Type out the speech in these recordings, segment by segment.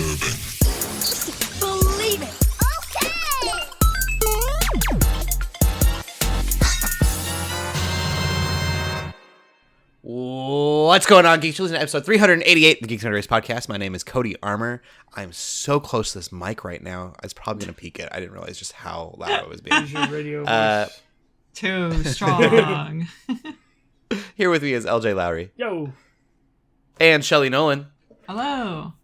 Believe it. Okay. What's going on, Geeks? You're listening to episode 388 of the Geeks Under Grace podcast. My name is Cody Armour. I'm so close to this mic right now. I was probably going to peek it. I didn't realize just how loud I was being. Use your radio voice. Too strong. Here with me is Lj.Lowery. Yo. And Shelley Nollan. Hello.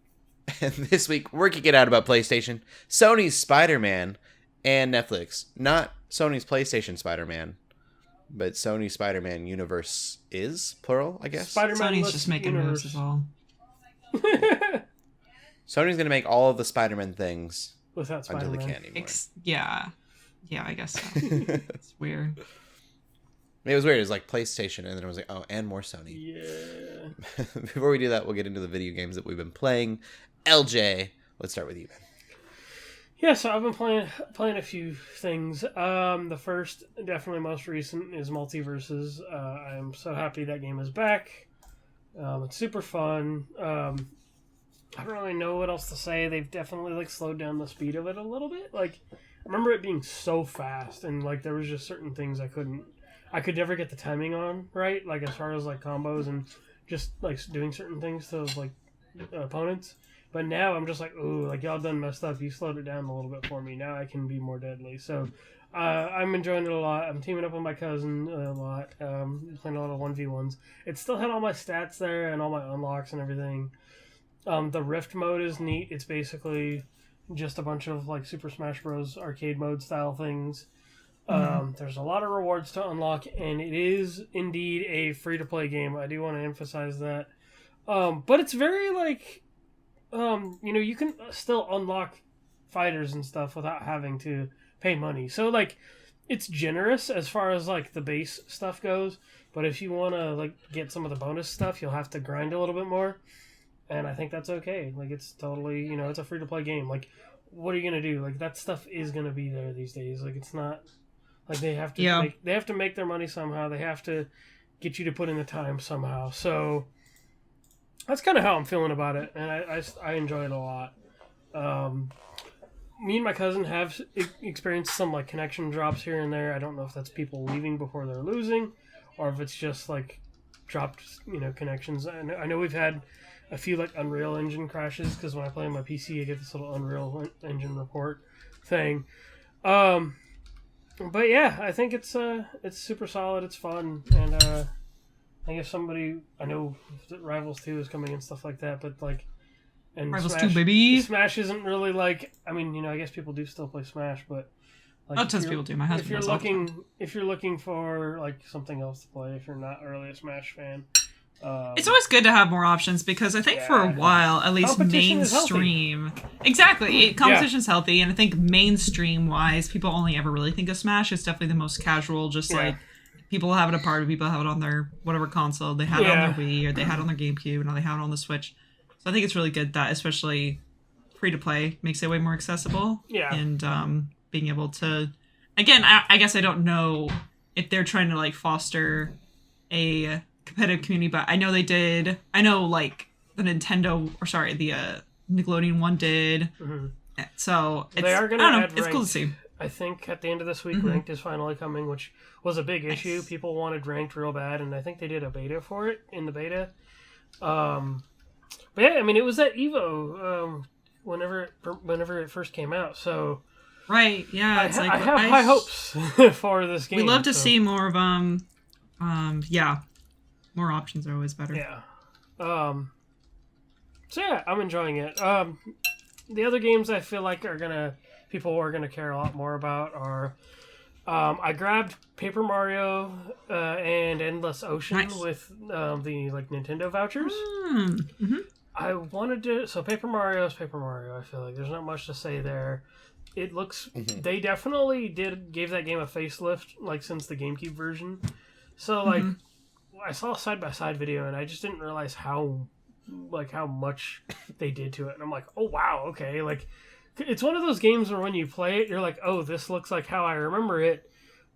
And this week, we're geeking out about PlayStation, Sony's Spider-Man, and Netflix. Not Sony's PlayStation Spider-Man, but Sony's Spider-Man universe is, plural, I guess. Sony's just making moves as well. Sony's going to make all of the Spider-Man things Without until Spider-Man. they can't anymore. Yeah, I guess so. It's weird. It was weird. It was like PlayStation, and then it was like, oh, and more Sony. Yeah. Before we do that, we'll get into the video games that we've been playing. LJ, let's start with you, man. Yeah, so I've been playing a few things. The first, definitely most recent, is Multiverses. I'm so happy that game is back. It's super fun. I don't really know what else to say. They've definitely slowed down the speed of it a little bit. I remember it being so fast, and there was just certain things I could never get the timing on right. As far as combos and just doing certain things to opponents. But now I'm just ooh, y'all done messed up. You slowed it down a little bit for me. Now I can be more deadly. So I'm enjoying it a lot. I'm teaming up with my cousin a lot. Playing a lot of 1v1s. It still had all my stats there and all my unlocks and everything. The Rift mode is neat. It's basically just a bunch of Super Smash Bros. Arcade mode style things. There's a lot of rewards to unlock, and it is indeed a free-to-play game. I do want to emphasize that. But it's very you can still unlock fighters and stuff without having to pay money. So it's generous as far as the base stuff goes. But if you want to get some of the bonus stuff, you'll have to grind a little bit more. And I think that's okay. It's totally, it's a free-to-play game. What are you gonna do? That stuff is gonna be there these days. It's not they have to they have to make their money somehow. They have to get you to put in the time somehow. So that's kind of how I'm feeling about it, and I enjoy it a lot. Me and my cousin have experienced some connection drops here and there. I don't know if that's people leaving before they're losing, or if it's just dropped connections. And I know we've had a few Unreal Engine crashes because when I play on my PC, I get this little Unreal Engine report thing. But yeah, I think it's super solid. It's fun, and I guess I know that Rivals 2 is coming and stuff like that, but and Rivals Smash, 2, baby. Smash isn't really I guess people do still play Smash, but Tons of people do. My husband does all the time. if you're looking for something else to play, if you're not really a Smash fan, It's always good to have more options because I think for a while, at least Competition is mainstream, exactly, competition's healthy, and I think mainstream wise, people only ever really think of Smash. It's definitely the most casual, just people have it at a party, people have it on their whatever console, they had it on their Wii or they had it on their GameCube, and now they have it on the Switch. So I think it's really good that, especially free to play, makes it way more accessible. Yeah, and being able to, again, I guess I don't know if they're trying to foster a competitive community, but I know they did. I know the Nintendo, the Nickelodeon one did. Mm-hmm. So they are going to add it's cool to see. I think at the end of this week, Ranked is finally coming, which was a big issue. People wanted Ranked real bad, and I think they did a beta for it in the beta. But yeah, it was at EVO whenever it first came out. So right, yeah, I have high hopes for this game. We love to see more of more options are always better. Yeah. So yeah, I'm enjoying it. The other games I feel people are gonna care a lot more about are I grabbed Paper Mario and Endless Ocean with the Nintendo vouchers. Mm-hmm. I wanted to. So Paper Mario is Paper Mario. I feel there's not much to say there. It looks. Mm-hmm. They definitely gave that game a facelift since the GameCube version. So I saw a side-by-side video and I just didn't realize how much they did to it. And I'm oh wow, okay. It's one of those games where when you play it, you're oh, this looks like how I remember it.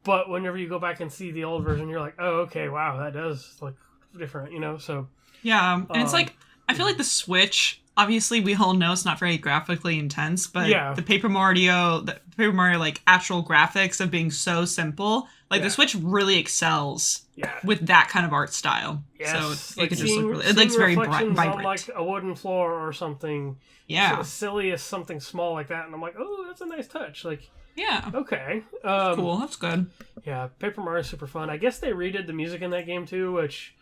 But whenever you go back and see the old version, you're oh, okay, wow, that does look different, So yeah, and it's I feel the Switch obviously we all know it's not very graphically intense, but Yeah. the Paper Mario like actual graphics of being so simple, like the Switch really excels with that kind of art style. Yes. So Like it could just look really, it seeing looks very reflections vibrant. on like a wooden floor or something. Yeah. As silly as something small like that, and I'm like, oh, that's a nice touch. Like, Yeah. okay. Cool. That's good. Yeah, Paper Mario's super fun. I guess they redid the music in that game too, which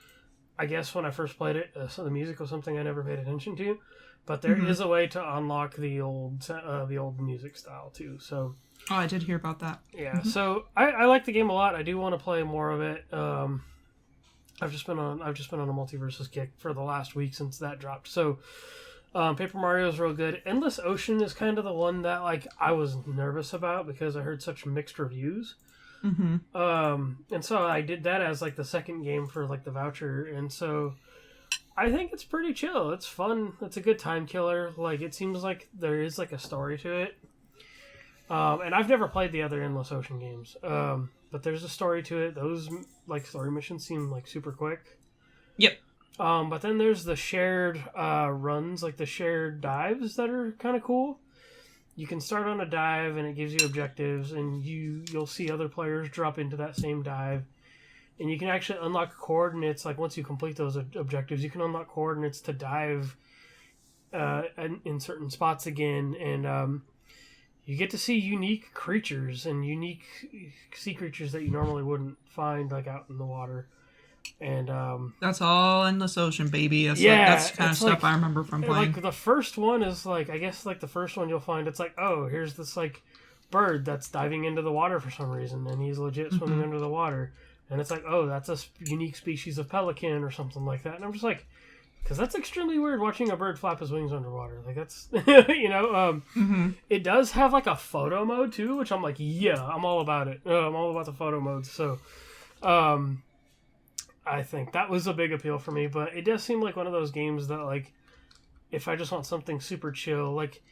I guess when I first played it, so the music was something I never paid attention to. But there is a way to unlock the old music style too. So. Oh, I did hear about that. Yeah. So I like the game a lot. I do want to play more of it. I've just been on a multiverses kick for the last week since that dropped. So. Paper Mario is real good. Endless Ocean is kind of the one that like I was nervous about because I heard such mixed reviews. And so I did that as like the second game for like the voucher, and so I think it's pretty chill. It's fun. It's a good time killer. Like it seems like there is like a story to it. And I've never played the other Endless Ocean games. But there's a story to it. Those like story missions seem like super quick. Yep. But then there's the shared runs, like the shared dives that are kind of cool. You can start on a dive and it gives you objectives, and you'll see other players drop into that same dive. And you can actually unlock coordinates, like once you complete those objectives, you can unlock coordinates to dive in certain spots again. And you get to see unique creatures and unique sea creatures that you normally wouldn't find like out in the water. And that's all Endless Ocean, baby. That's yeah, that's the kind of stuff I remember from playing. Like the first one is like, I guess like the first one you'll find it's like, oh, here's this like bird that's diving into the water for some reason, and he's legit swimming under the water, and it's like, oh, that's a unique species of pelican or something like that. And I'm just like, because that's extremely weird watching a bird flap his wings underwater. Like that's It does have like a photo mode too, which I'm like, yeah, I'm all about it. I'm all about the photo modes. So I think that was a big appeal for me, but it does seem like one of those games that, like, if I just want something super chill, like,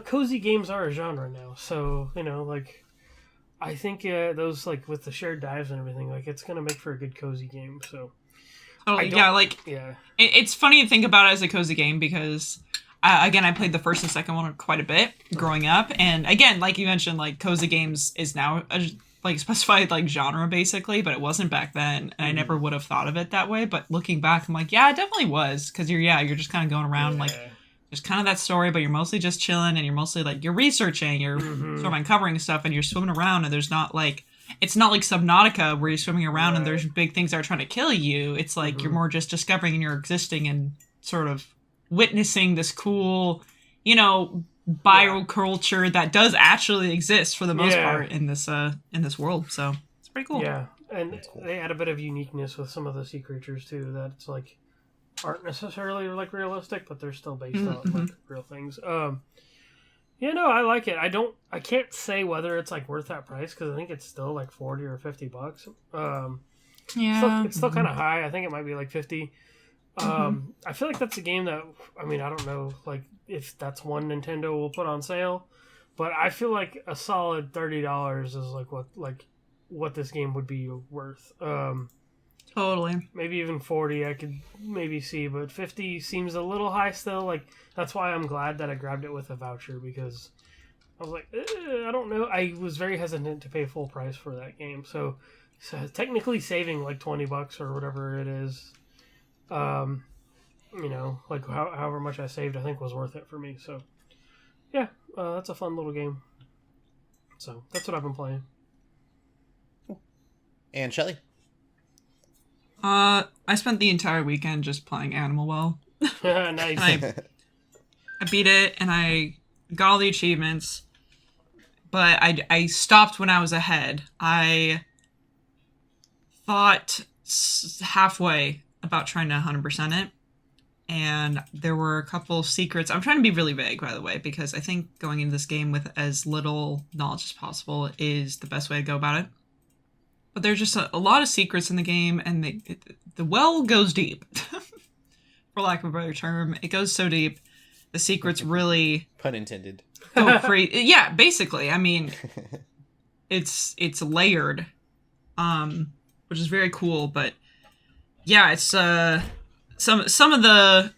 cozy games are a genre now. So, like, I think those, like, with the shared dives and everything, like, it's going to make for a good cozy game. So, it's funny to think about it as a cozy game because, again, I played the first and second one quite a bit growing up. And again, like you mentioned, like, cozy games is now like specified like genre basically, but it wasn't back then, and I never would have thought of it that way. But looking back, I'm like, yeah, it definitely was, because you're just kind of going around like there's kind of that story, but you're mostly just chilling, and you're mostly like you're researching, you're sort of uncovering stuff, and you're swimming around, and there's not like it's not like Subnautica where you're swimming around and there's big things that are trying to kill you. It's like you're more just discovering and you're existing and sort of witnessing this cool, bioculture that does actually exist for the most part in this world. So it's pretty cool. Yeah, and they add a bit of uniqueness with some of the sea creatures too that's like aren't necessarily like realistic, but they're still based on like real things. I like it. I can't say whether it's like worth that price because I think it's still like $40 or $50. It's still kind of high. I think it might be like 50. I feel like that's a game that, I don't know, like, if that's one Nintendo will put on sale, but I feel like a solid $30 is like what this game would be worth. Totally. Maybe even 40 I could maybe see, but 50 seems a little high still. Like, that's why I'm glad that I grabbed it with a voucher, because I was like, I don't know. I was very hesitant to pay full price for that game, so technically saving like $20 or whatever it is. Like however much I saved, I think was worth it for me. So, yeah, that's a fun little game. So that's what I've been playing. And Shelley? I spent the entire weekend just playing Animal Well. Nice. I beat it and I got all the achievements, but I stopped when I was ahead. I thought halfway about trying to 100% it, and there were a couple secrets. I'm trying to be really vague, by the way, because I think going into this game with as little knowledge as possible is the best way to go about it. But there's just a lot of secrets in the game, and the well goes deep, for lack of a better term. It goes so deep. The secrets really pun intended go crazy. Yeah, basically. I mean, it's layered, which is very cool, but yeah, it's some of the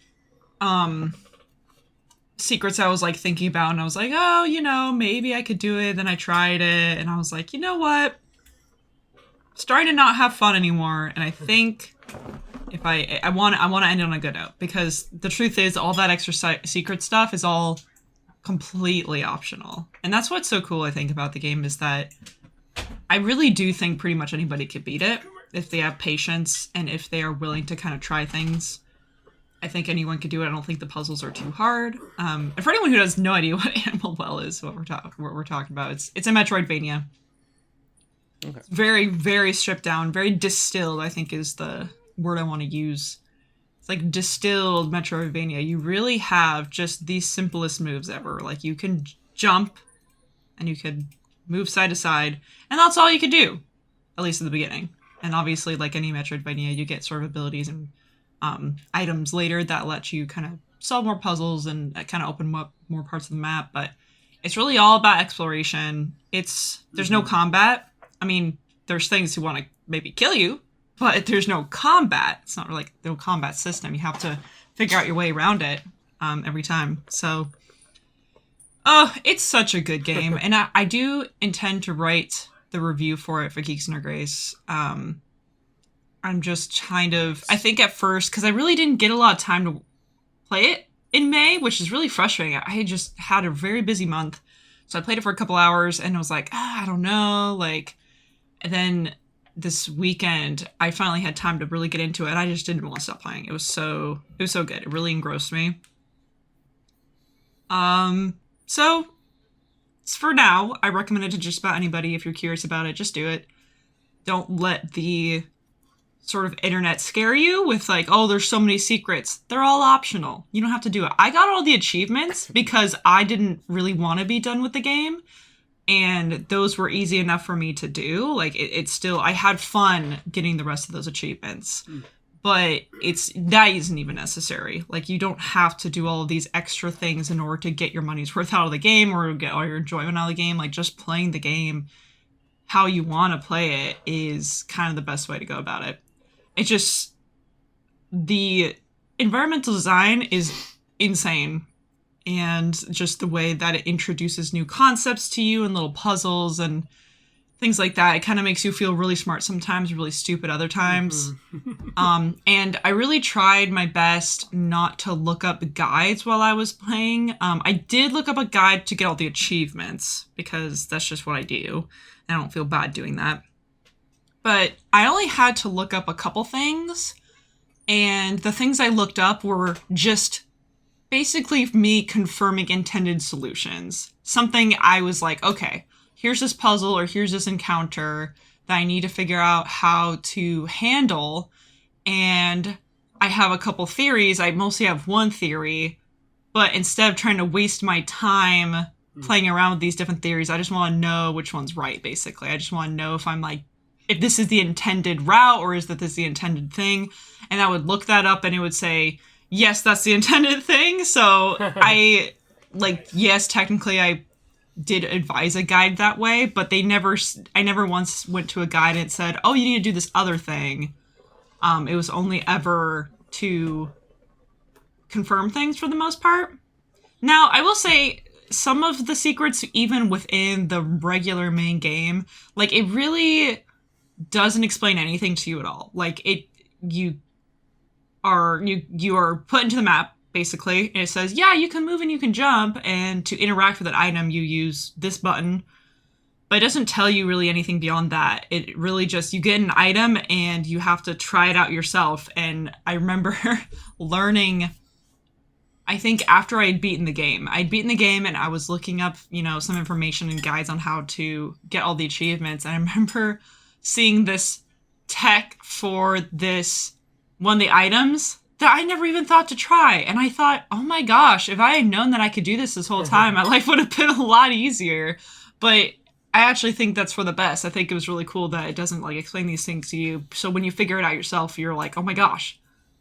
secrets I was like thinking about, and I was like, oh, you know, maybe I could do it. Then I tried it, and I was like, you know what? Starting to not have fun anymore, and I think if I want to end it on a good note, because the truth is all that extra secret stuff is all completely optional, and that's what's so cool I think about the game, is that I really do think pretty much anybody could beat it if they have patience and if they are willing to kind of try things. I think anyone could do it. I don't think the puzzles are too hard. And for anyone who has no idea what Animal Well is, what we're talking about, it's a Metroidvania. Okay. It's very, very stripped down, very distilled, I think is the word I want to use. It's like distilled Metroidvania. You really have just the simplest moves ever. Like you can jump and you can move side to side, and that's all you could do, at least in the beginning. And obviously, like any Metroidvania, you get sort of abilities and items later that let you kind of solve more puzzles and kind of open up more parts of the map. But it's really all about exploration. There's no combat. I mean, there's things who want to maybe kill you, but there's no combat. It's not like no combat system. You have to figure out your way around it every time. So, it's such a good game. And I do intend to write the review for it for Geeks Under Grace. I'm just I think at first, because I really didn't get a lot of time to play it in May, which is really frustrating. I had just had a very busy month. So I played it for a couple hours and I was like, I don't know. And then this weekend, I finally had time to really get into it. I just didn't want to stop playing. It was so good. It really engrossed me. So for now, I recommend it to just about anybody. If you're curious about it, just do it. Don't let the sort of internet scare you with like, oh, there's so many secrets. They're all optional. You don't have to do it. I got all the achievements because I didn't really want to be done with the game. And those were easy enough for me to do. Like it's still, I had fun getting the rest of those achievements, but that isn't even necessary. Like you don't have to do all of these extra things in order to get your money's worth out of the game or get all your enjoyment out of the game. Like just playing the game how you want to play it is kind of the best way to go about it. It's just, the environmental design is insane. And just the way that it introduces new concepts to you and little puzzles and things like that. It kind of makes you feel really smart sometimes, really stupid other times. And I really tried my best not to look up guides while I was playing. I did look up a guide to get all the achievements because that's just what I do. I don't feel bad doing that. But I only had to look up a couple things, and the things I looked up were just basically me confirming intended solutions. Something I was like, okay, here's this puzzle or here's this encounter that I need to figure out how to handle, and I have a couple theories. I mostly have one theory, but instead of trying to waste my time playing around with these different theories, I just want to know which one's right, basically. I just want to know if this is the intended route or is this the intended thing. And I would look that up and it would say, yes, that's the intended thing. So yes, technically I did advise a guide that way, but I never once went to a guide and it said, oh, you need to do this other thing. It was only ever to confirm things for the most part. Now, I will say some of the secrets, even within the regular main game, like it really doesn't explain anything to you at all. Like you are put into the map basically, and it says, yeah, you can move and you can jump, and to interact with that item you use this button, but it doesn't tell you really anything beyond that. It really just, you get an item and you have to try it out yourself. And I remember learning, I think after I'd beaten the game and I was looking up, some information and guides on how to get all the achievements. And I remember seeing this tech for this one of the items that I never even thought to try. And I thought, oh my gosh, if I had known that I could do this whole time, my life would have been a lot easier. But I actually think that's for the best. I think it was really cool that it doesn't explain these things to you. So when you figure it out yourself, you're like, oh my gosh,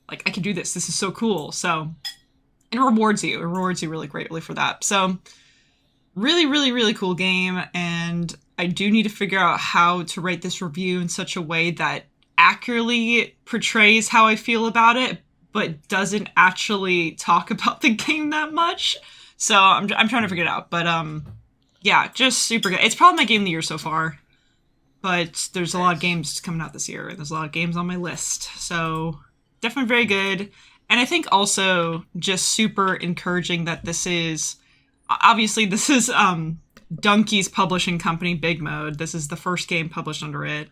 I can do this. This is so cool. So it rewards you. It rewards you really greatly for that. So really, really, really cool game. And I do need to figure out how to write this review in such a way that accurately portrays how I feel about it, but doesn't actually talk about the game that much. So I'm trying to figure it out. But yeah, just super good. It's probably my game of the year so far. But there's a lot of games coming out this year. There's a lot of games on my list. So definitely very good. And I think also just super encouraging that this is... Obviously, this is Donkey's publishing company, Big Mode. This is the first game published under it.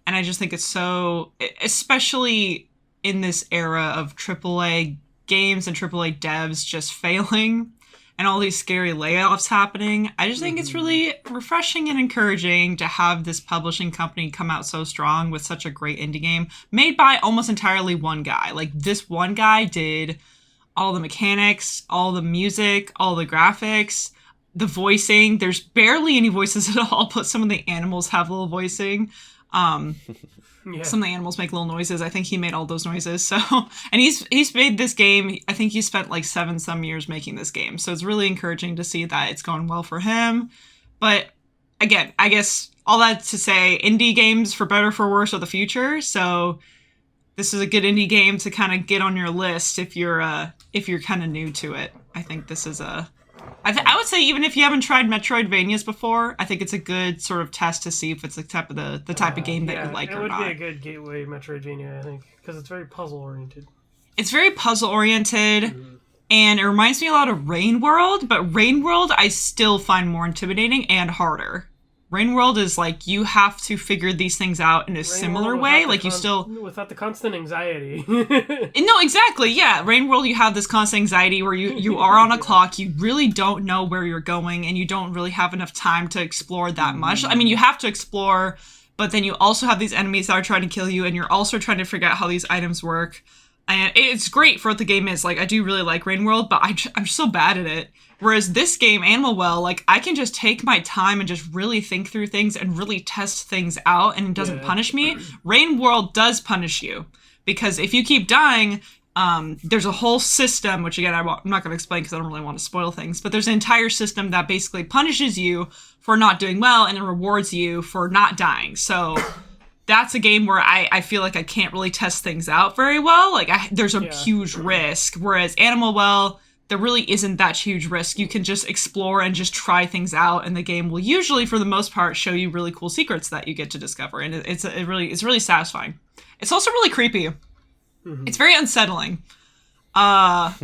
And I just think it's so... Especially in this era of AAA games and AAA devs just failing and all these scary layoffs happening. I just think it's really refreshing and encouraging to have this publishing company come out so strong with such a great indie game made by almost entirely one guy. Like, this one guy did all the mechanics, all the music, all the graphics, the voicing. There's barely any voices at all, but some of the animals have little voicing. Some of the animals make little noises. I think he made all those noises. So, and he's made this game. I think he spent like 7 some years making this game. So it's really encouraging to see that it's going well for him. But again, I guess all that to say, indie games, for better or for worse, are the future. So this is a good indie game to kind of get on your list if you're kind of new to it. I think this is I would say, even if you haven't tried Metroidvanias before, I think it's a good sort of test to see if it's the type of game that you like or not. It would be a good gateway Metroidvania, I think, because it's very puzzle-oriented. It's very puzzle-oriented, and it reminds me a lot of Rain World, but Rain World I still find more intimidating and harder. Rain World is like, you have to figure these things out in a similar way. Like, you still... Without the constant anxiety. No, exactly, yeah. Rain World, you have this constant anxiety where you are on a clock, you really don't know where you're going, and you don't really have enough time to explore that much. I mean, you have to explore, but then you also have these enemies that are trying to kill you, and you're also trying to figure out how these items work. And it's great for what the game is. Like, I do really like Rain World, but I'm so bad at it. Whereas this game, Animal Well, like, I can just take my time and just really think through things and really test things out, and it doesn't punish me. Rain World does punish you, because if you keep dying, there's a whole system, which again, I'm not going to explain because I don't really want to spoil things, but there's an entire system that basically punishes you for not doing well and it rewards you for not dying. So that's a game where I feel like I can't really test things out very well. Like, there's a huge risk, whereas Animal Well, there really isn't that huge risk. You can just explore and just try things out, and the game will usually, for the most part, show you really cool secrets that you get to discover, and it's really satisfying. It's also really creepy. It's very unsettling, but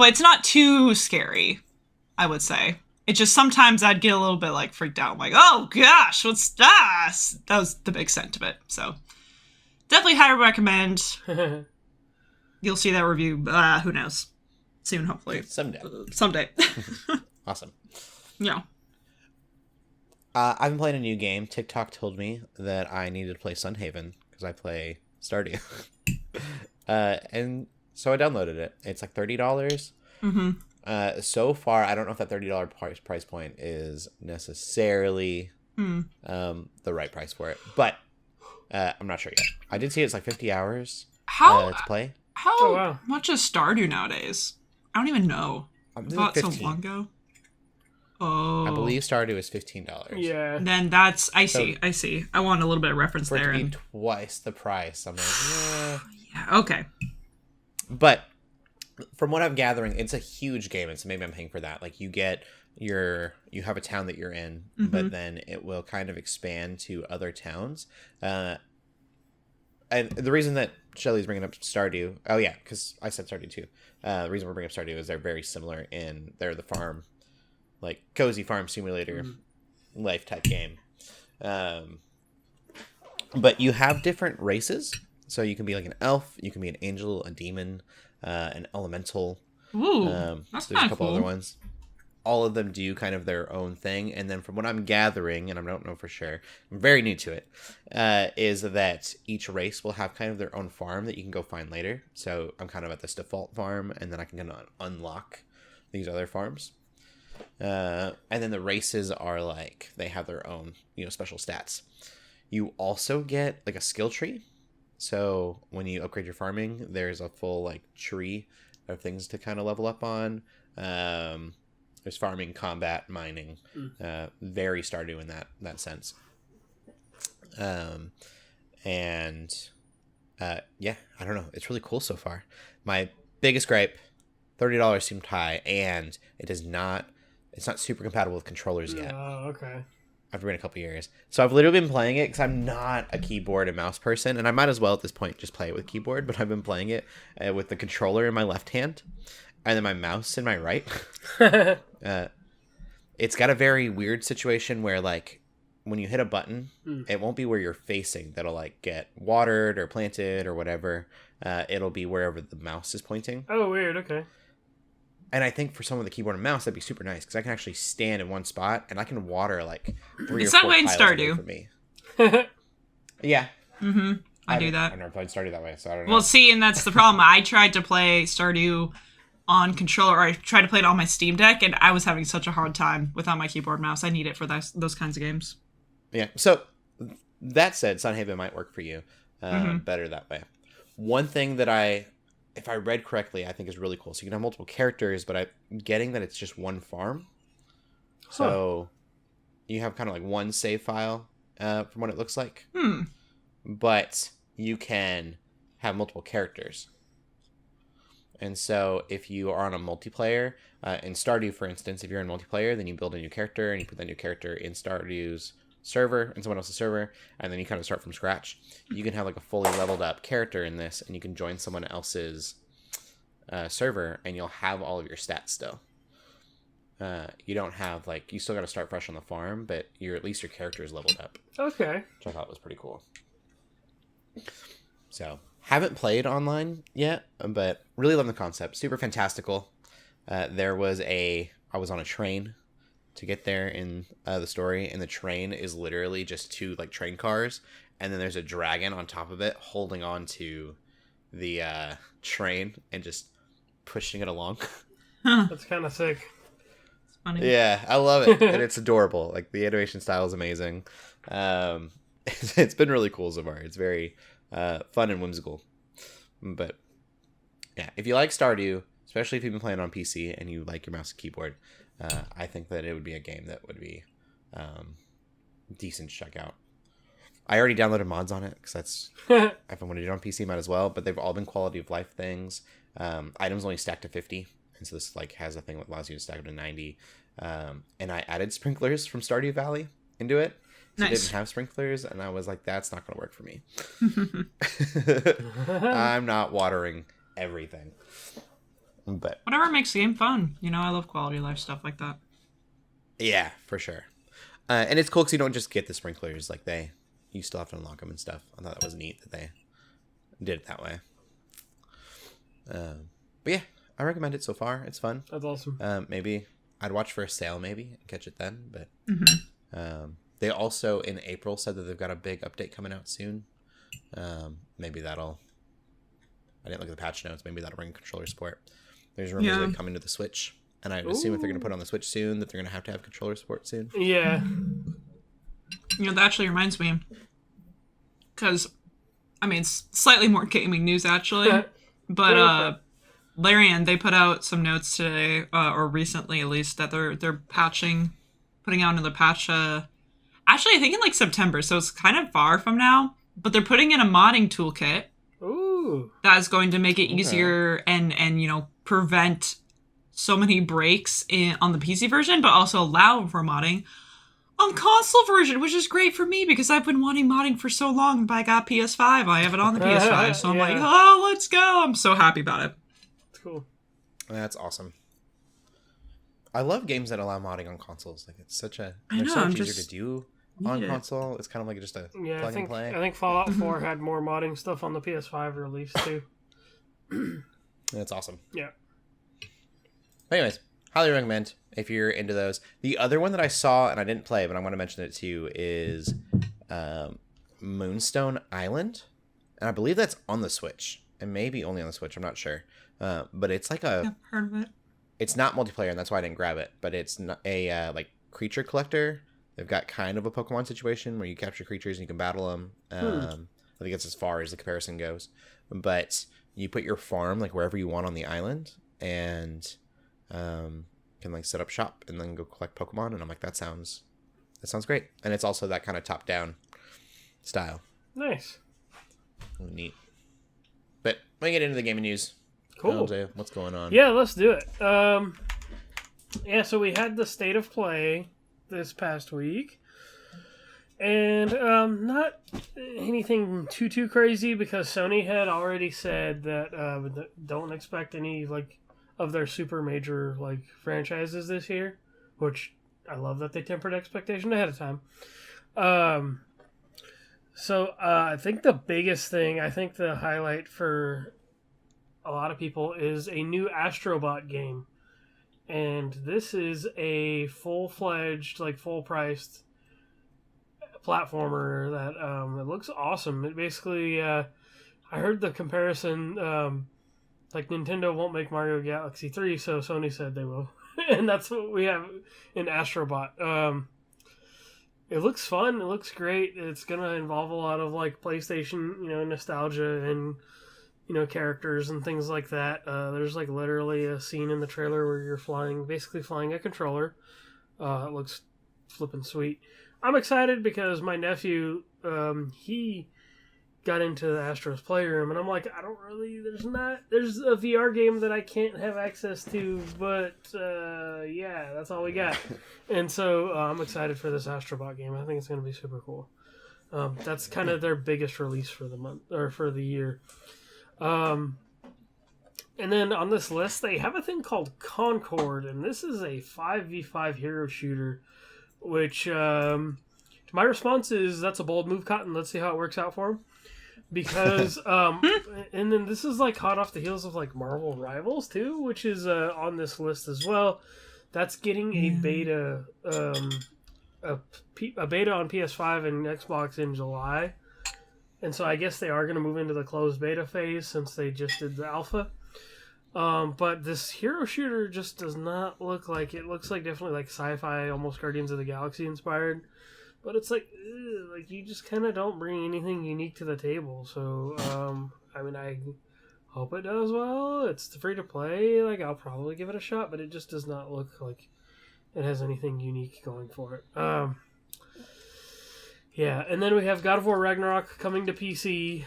it's not too scary, I would say. It just, sometimes I'd get a little bit like freaked out. I'm like, oh gosh, what's that? That was the big extent of it. So definitely highly recommend. You'll see that review. Who knows? Soon, hopefully. Someday. Awesome. Yeah. I've been playing a new game. TikTok told me that I needed to play Sunhaven because I play Stardew. And so I downloaded it. It's like $30. So far, I don't know if that $30 price point is necessarily the right price for it, but I'm not sure yet. I did see it's like 50 hours to play. How much is Stardew nowadays? I don't even know. I bought so long ago. Oh. I believe Stardew is $15. Yeah. Then that's... I see. I want a little bit of reference for there. it to be twice the price. I'm like, yeah, okay. But from what I'm gathering, it's a huge game, and so maybe I'm paying for that. Like, you have a town that you're in, but then it will kind of expand to other towns. And the reason that Shelley's bringing up Stardew... Oh, yeah, because I said Stardew, too. The reason we're bringing up Stardew is they're very similar in... They're the farm, like, cozy farm simulator life type game. But you have different races. So you can be like an elf, you can be an angel, a demon, an elemental. Ooh, that's there's a couple cool. other ones. All of them do kind of their own thing, and then from what I'm gathering, and I don't know for sure, I'm very new to it, is that each race will have kind of their own farm that you can go find later. So I'm kind of at this default farm, and then I can kind of unlock these other farms. And then the races are like, they have their own, special stats. You also get like a skill tree. So when you upgrade your farming, there's a full like tree of things to kind of level up on. There's farming, combat, mining, very Stardew in that sense. Yeah, I don't know. It's really cool so far. My biggest gripe $30 seemed high, and it's not super compatible with controllers yet. Oh, okay. After been a couple years. So I've literally been playing it because I'm not a keyboard and mouse person, and I might as well at this point just play it with keyboard, but I've been playing it with the controller in my left hand and then my mouse in my right. It's got a very weird situation where, like, when you hit a button, it won't be where you're facing that'll, like, get watered or planted or whatever. It'll be wherever the mouse is pointing. Oh, weird. Okay. And I think for someone with a keyboard and mouse, that'd be super nice because I can actually stand in one spot and I can water like 3 it's or 4 that way in tiles Stardew. for me. Yeah. Mm-hmm. I do that. I've never played Stardew that way, so I don't know. Well, see, and that's the problem. I tried to play Stardew on controller, or I tried to play it on my Steam Deck, and I was having such a hard time without my keyboard and mouse. I need it for those kinds of games. Yeah. So that said, Sunhaven might work for you better that way. One thing that if I read correctly, I think is really cool. So you can have multiple characters, but I'm getting that it's just one farm. So you have kind of like one save file from what it looks like. But you can have multiple characters. And so if you are on a multiplayer, in Stardew, for instance, if you're in multiplayer, then you build a new character and you put that new character in Stardew's server and someone else's server, and then you kind of start from scratch. You can have like a fully leveled up character in this, and you can join someone else's server, and you'll have all of your stats still. You don't have you still got to start fresh on the farm, but at least your character is leveled up. Okay. Which I thought was pretty cool. So haven't played online yet, but really love the concept. Super fantastical. I was on a train to get there in the story, and the train is literally just 2 like train cars, and then there's a dragon on top of it holding on to the train and just pushing it along. That's kind of sick. It's funny. Yeah, I love it, and it's adorable. Like, the animation style is amazing. It's been really cool so far. It's very fun and whimsical. But yeah, if you like Stardew, especially if you've been playing on PC and you like your mouse and keyboard, I think that it would be a game that would be decent to check out. I already downloaded mods on it because that's if I want to do it on PC, might as well. But they've all been quality of life things. Items only stack to 50, and so this has a thing that allows you to stack up to 90. And I added sprinklers from Stardew Valley into it. So Nice. It didn't have sprinklers, and I was like, that's not going to work for me. I'm not watering everything. But Whatever makes the game fun. I love quality of life stuff like that. yeah, for sure. And it's cool because you don't just get the sprinklers. You still have to unlock them and stuff. I thought that was neat that they did it that way. But yeah, I recommend it so far. It's fun. That's awesome. Maybe I'd watch for a sale maybe and catch it then. But they also in April said that they've got a big update coming out soon. Maybe that'll. I didn't look at the patch notes. Maybe that'll bring controller support. There's rumors of it coming to the Switch, and I assume if they're going to put it on the Switch soon, that they're going to have controller support soon. Yeah. That actually reminds me, because it's slightly more gaming news actually, but Larian, they put out some notes today, or recently at least, that they're putting out another patch. Actually, I think in September, so it's kind of far from now. But they're putting in a modding toolkit. Ooh. That is going to make it easier and prevent so many breaks on the PC version, but also allow for modding on console version, which is great for me because I've been wanting modding for so long. But I got PS5, I have it on the PS5, so I'm like, oh, let's go! I'm so happy about it. It's cool. That's awesome. I love games that allow modding on consoles. It's so much easier to do on console. It's kind of just a plug and play. I think Fallout 4 had more modding stuff on the PS5 release too. That's awesome. Yeah. But anyways, highly recommend if you're into those. The other one that I saw and I didn't play, but I'm going to mention it to you is Moonstone Island, and I believe that's on the Switch, and maybe only on the Switch. I'm not sure, but it's like I've heard of it. It's not multiplayer, and that's why I didn't grab it. But it's a creature collector. They've got kind of a Pokemon situation where you capture creatures and you can battle them. I think it's as far as the comparison goes. But you put your farm wherever you want on the island, and can set up shop and then go collect Pokemon. And I'm like, that sounds great. And it's also that kind of top down style. Nice. Really neat. But let me get into the gaming news. Cool. LJ, what's going on? Yeah, let's do it. Yeah, so we had the State of Play this past week. And not anything too crazy because Sony had already said that don't expect any like of their super major like franchises this year, which I love that they tempered expectation ahead of time. So I think the biggest thing, I think the highlight for a lot of people is a new Astrobot game. And this is a full-fledged, like full-priced platformer that it looks awesome. It basically, I heard the comparison, like Nintendo won't make Mario Galaxy 3, so Sony said they will. And that's what we have in Astrobot. It looks fun. It looks great. It's going to involve a lot of like PlayStation, nostalgia and characters and things like that. There's like literally a scene in the trailer where you're basically flying a controller. It looks flippin' sweet. I'm excited because my nephew, he got into the Astro's Playroom, and I'm like, there's a VR game that I can't have access to, but yeah, that's all we got. And so I'm excited for this Astrobot game. I think it's going to be super cool. That's kind of their biggest release for the month or for the year. And then on this list, they have a thing called Concord, and this is a 5v5 hero shooter, which my response is, that's a bold move, Cotton. Let's see how it works out for him. Because, and then this is like hot off the heels of like Marvel Rivals too, which is on this list as well. That's getting a beta, a beta on PS5 and Xbox in July. And so I guess they are going to move into the closed beta phase since they just did the alpha. But this hero shooter just does not look like... It looks like definitely like sci-fi, almost Guardians of the Galaxy inspired. But it's like you just kind of don't bring anything unique to the table. So, I mean, I hope it does well. It's free to play. Like, I'll probably give it a shot, but it just does not look like it has anything unique going for it. Yeah, and then we have God of War Ragnarok coming to PC,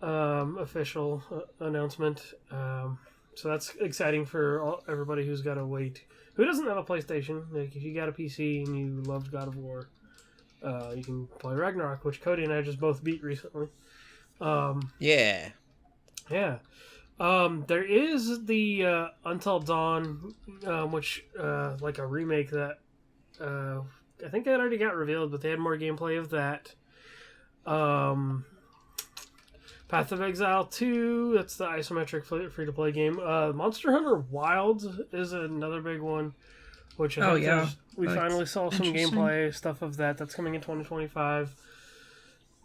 official announcement. So that's exciting for everybody who's got to wait. Who doesn't have a PlayStation? Like, if you got a PC and you loved God of War, you can play Ragnarok, which Cody and I just both beat recently. Yeah. Yeah. There is the Until Dawn, which like a remake that I think that already got revealed, but they had more gameplay of that. Path of Exile 2, that's the isometric free-to-play game. Monster Hunter Wilds is another big one, which I think we finally saw some gameplay stuff of that. That's coming in 2025.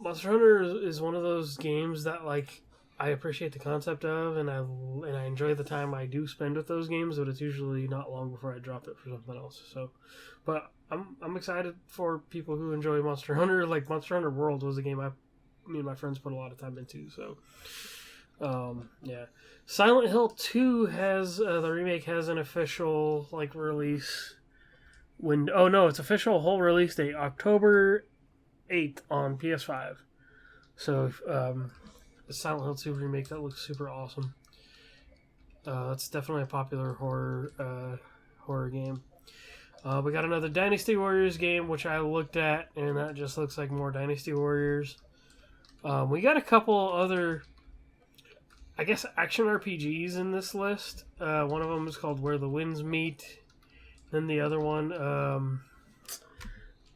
Monster Hunter is one of those games that like I appreciate the concept of, and I enjoy the time I do spend with those games, but it's usually not long before I drop it for something else. So, but I'm excited for people who enjoy Monster Hunter. Like Monster Hunter World was a game me and my friends put a lot of time into. So, yeah. Silent Hill 2 has the remake has an official like release. It's official whole release date October 8th on PS5. So, the Silent Hill 2 remake, that looks super awesome. That's definitely a popular horror game. We got another Dynasty Warriors game, which I looked at, and that just looks like more Dynasty Warriors. We got a couple other, I guess, action RPGs in this list. One of them is called Where the Winds Meet. Then the other one,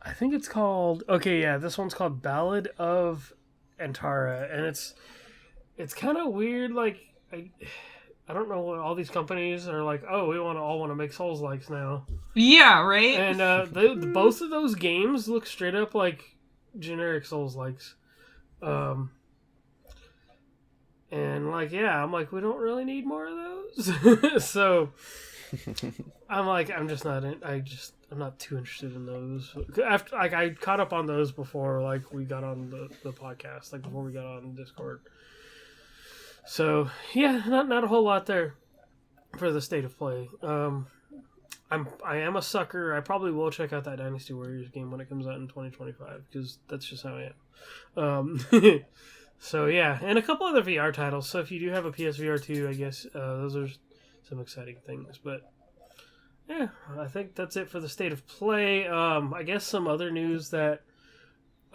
I think it's called... Okay, yeah, this one's called Ballad of Antara, and it's kind of weird. Like, I don't know what all these companies are like. Oh, we all want to make Souls-likes now. Yeah, right. And both of those games look straight up like generic Souls-likes. And like, yeah, I'm like, we don't really need more of those. So I'm like, I'm not too interested in those. After, like, I caught up on those before, like, we got on the podcast, like, before we got on Discord. So, yeah, not a whole lot there for the state of play. I am a sucker. I probably will check out that Dynasty Warriors game when it comes out in 2025, because that's just how I am. So yeah, and a couple other VR titles. So if you do have a PSVR 2, I guess those are some exciting things. But yeah, I think that's it for the state of play. I guess some other news that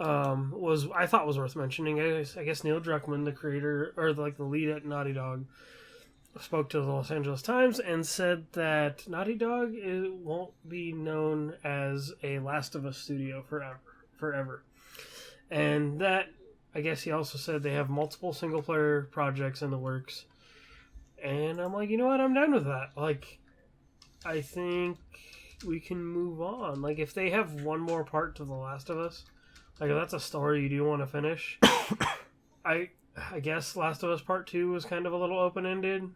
I thought was worth mentioning. I guess Neil Druckmann, the creator or the lead at Naughty Dog, spoke to the Los Angeles Times and said that Naughty Dog won't be known as a Last of Us studio forever. And that, I guess he also said they have multiple single-player projects in the works. And I'm like, you know what? I'm done with that. Like, I think we can move on. Like, if they have one more part to The Last of Us, like, if that's a story you do want to finish, I guess Last of Us Part 2 was kind of a little open-ended.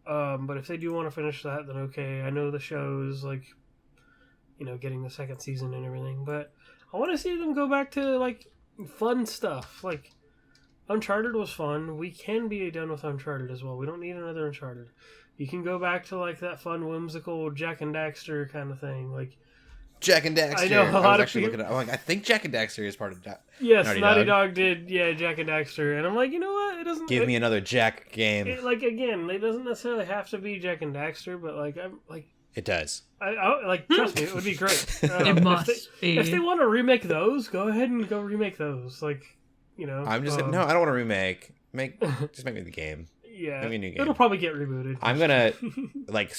But if they do want to finish that, then okay. I know the show is, like, you know, getting the second season and everything, but I want to see them go back to, like, fun stuff. Like, Uncharted was fun. We can be done with Uncharted as well. We don't need another Uncharted. You can go back to, like, that fun, whimsical Jack and Daxter kind of thing. Like, Jack and Daxter. I know a lot of people. I'm like, I think Jack and Daxter is part of that. Yes, Naughty Dog did. Yeah, Jack and Daxter, and I'm like, you know what? It doesn't give me another Jack game. Again, it doesn't necessarily have to be Jack and Daxter, but like, I'm like, it does. I like, trust me, it would be great. It must be. If they want to remake those, go ahead and go remake those. Like, you know, I'm just no, I don't want to remake. Just make me the game. Yeah, make me a new game. It'll probably get rebooted. I'm gonna like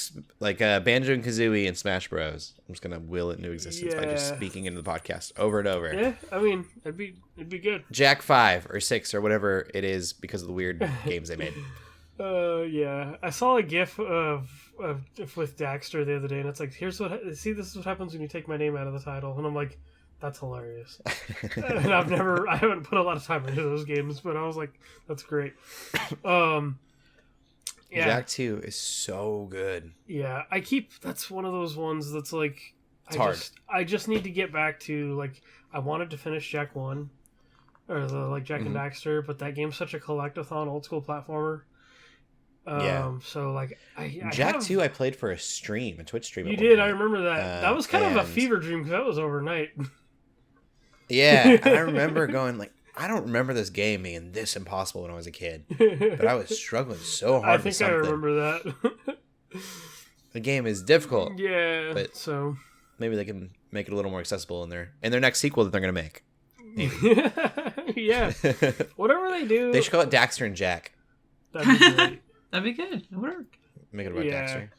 Banjo and Kazooie and Smash Bros. I'm just gonna will it into existence by just speaking into the podcast over and over. Yeah, I mean, it'd be good. Jack 5 or 6 or whatever it is because of the weird games they made. Yeah, I saw a GIF of with Daxter the other day, and it's like, this is what happens when you take my name out of the title, and I'm like, that's hilarious. And I haven't put a lot of time into those games, but I was like, that's great. Yeah. Jack 2 is so good. Yeah, that's one of those ones that's like, it's hard. I just need to get back to, like, I wanted to finish Jack 1, or the Jack and Daxter, but that game's such a collect-a-thon old school platformer. So like Jack 2 I played for a Twitch stream. You did, I remember that. That was kind of a fever dream because that was overnight. Yeah, I remember going like, I don't remember this game being this impossible when I was a kid, but I was struggling so hard. I think I remember that. The game is difficult. Yeah, but so maybe they can make it a little more accessible in their next sequel that they're gonna make. Maybe. Yeah, whatever they do, they should call it Daxter and Jack. That'd be great. That'd be good. It'd work. Make it about Daxter.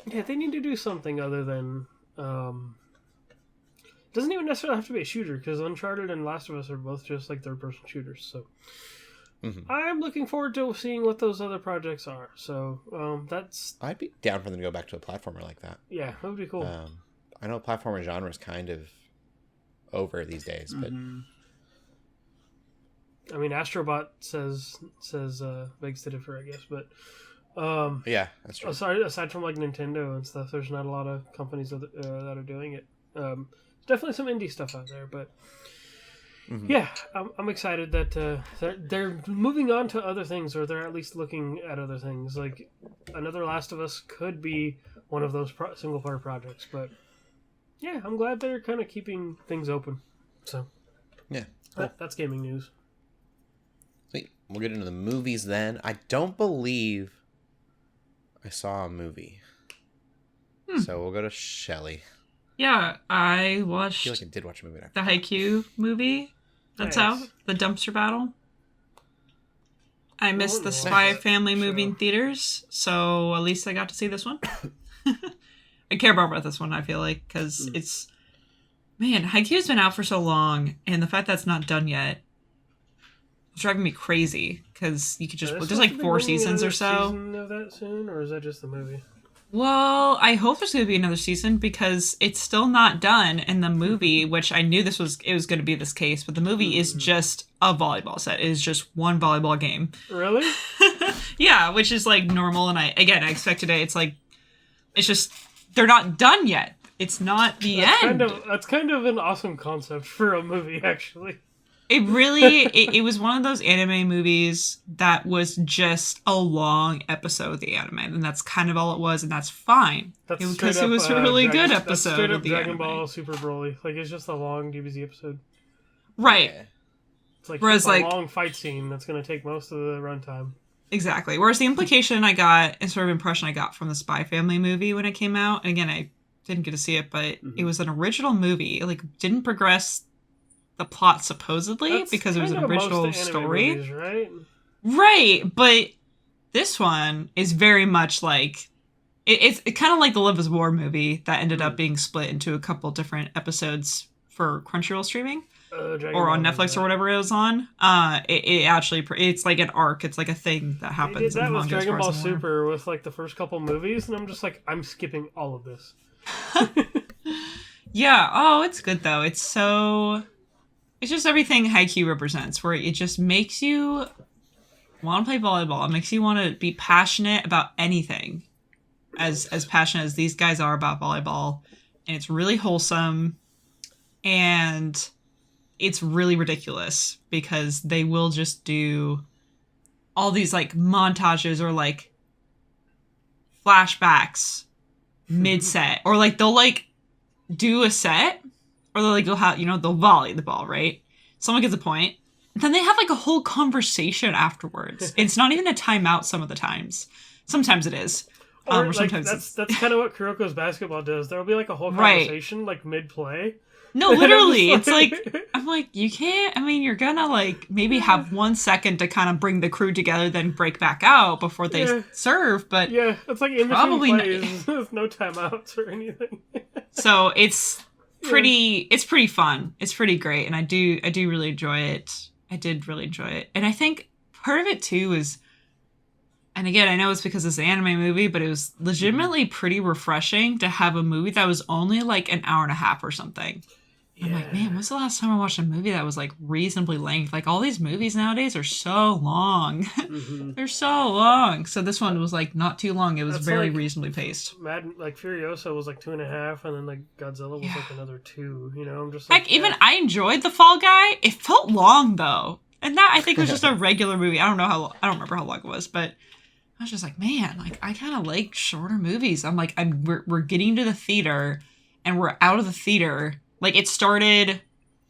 Yeah, they need to do something other than. Doesn't even necessarily have to be a shooter, because Uncharted and Last of Us are both just like third-person shooters. So I'm looking forward to seeing what those other projects are. So I'd be down for them to go back to a platformer like that. Yeah, that would be cool. I know platformer genre is kind of over these days, but I mean, Astrobot says begs to differ, I guess, but yeah, that's true. Aside from like Nintendo and stuff, there's not a lot of companies that are doing it. Definitely some indie stuff out there, but yeah, I'm excited that they're moving on to other things, or they're at least looking at other things. Like another Last of Us could be one of those single player projects, but yeah, I'm glad they're kind of keeping things open. So yeah, cool. That's gaming news. Sweet. We'll get into the movies then. I don't believe I saw a movie, so we'll go to Shelley. Yeah, I watched. I feel like I did watch a movie. The Haikyuu movie that's out, the dumpster battle. I missed the Spy Family movie in theaters, so at least I got to see this one. I care more about this one, I feel like, because it's... Man, Haikyuu's been out for so long, and the fact that it's not done yet is driving me crazy, because you could just... There's like 4 seasons or so. Season of that soon, or is that just the movie? Well, I hope there's going to be another season because it's still not done. And the movie, which I knew it was going to be this case, but the movie is just a volleyball set. It is just one volleyball game. Really? Yeah, which is like normal. And I expected it. It's like, it's just, they're not done yet. It's not the end. That's kind of an awesome concept for a movie, actually. It really, it was one of those anime movies that was just a long episode of the anime, and that's kind of all it was, and that's fine. Because it was a really good episode straight up of the Dragon anime. Ball Super Broly. Like, it's just a long DBZ episode. Right. Yeah. It's like Whereas, a like, long fight scene that's going to take most of the runtime. Exactly. Whereas the implication I got and sort of impression I got from the Spy Family movie when it came out, and again, I didn't get to see it, but it was an original movie. It, like, didn't progress the plot supposedly because it was an original story. Movies, right? Right, but this one is very much like it's kind of like the Love Is War movie that ended up being split into a couple different episodes for Crunchyroll streaming. Or on Netflix or whatever it was on. It actually, it's like an arc. It's like a thing that happens. They did that in with manga Dragon Ball Super with like the first couple movies, and I'm just like, I'm skipping all of this. Yeah. Oh, it's good though. It's just everything Haikyuu represents, where it just makes you want to play volleyball. It makes you want to be passionate about anything, as passionate as these guys are about volleyball, and it's really wholesome, and it's really ridiculous because they will just do all these like montages or like flashbacks mid-set, or like they'll like do a set, or they'll like they'll volley the ball, right? Someone gets a point, then they have like a whole conversation afterwards. It's not even a timeout some of the times. Sometimes it is. Or like, sometimes that's kind of what Kuroko's basketball does. There'll be like a whole conversation like mid-play. No, literally. It's like, I'm like, you can't, I mean, you're gonna like maybe have 1 second to kind of bring the crew together, then break back out before they serve, but yeah, it's like in probably between plays, there's no timeouts or anything. So it's pretty fun. It's pretty great, and I do really enjoy it. I did really enjoy it. And I think part of it too is, and again, I know it's because it's an anime movie, but it was legitimately pretty refreshing to have a movie that was only like an hour and a half or something. I'm like, man, when's the last time I watched a movie that was like reasonably length? Like all these movies nowadays are so long. They're so long. So this one was like not too long. It was very like, reasonably paced. Like Furiosa was like 2.5, and then like Godzilla was like another 2. You know, I'm just like, heck, even I enjoyed The Fall Guy. It felt long though, and that I think was just a regular movie. I don't remember how long it was, but I was just like, man, like I kind of like shorter movies. I'm like, we're getting to the theater, and we're out of the theater. Like, it started,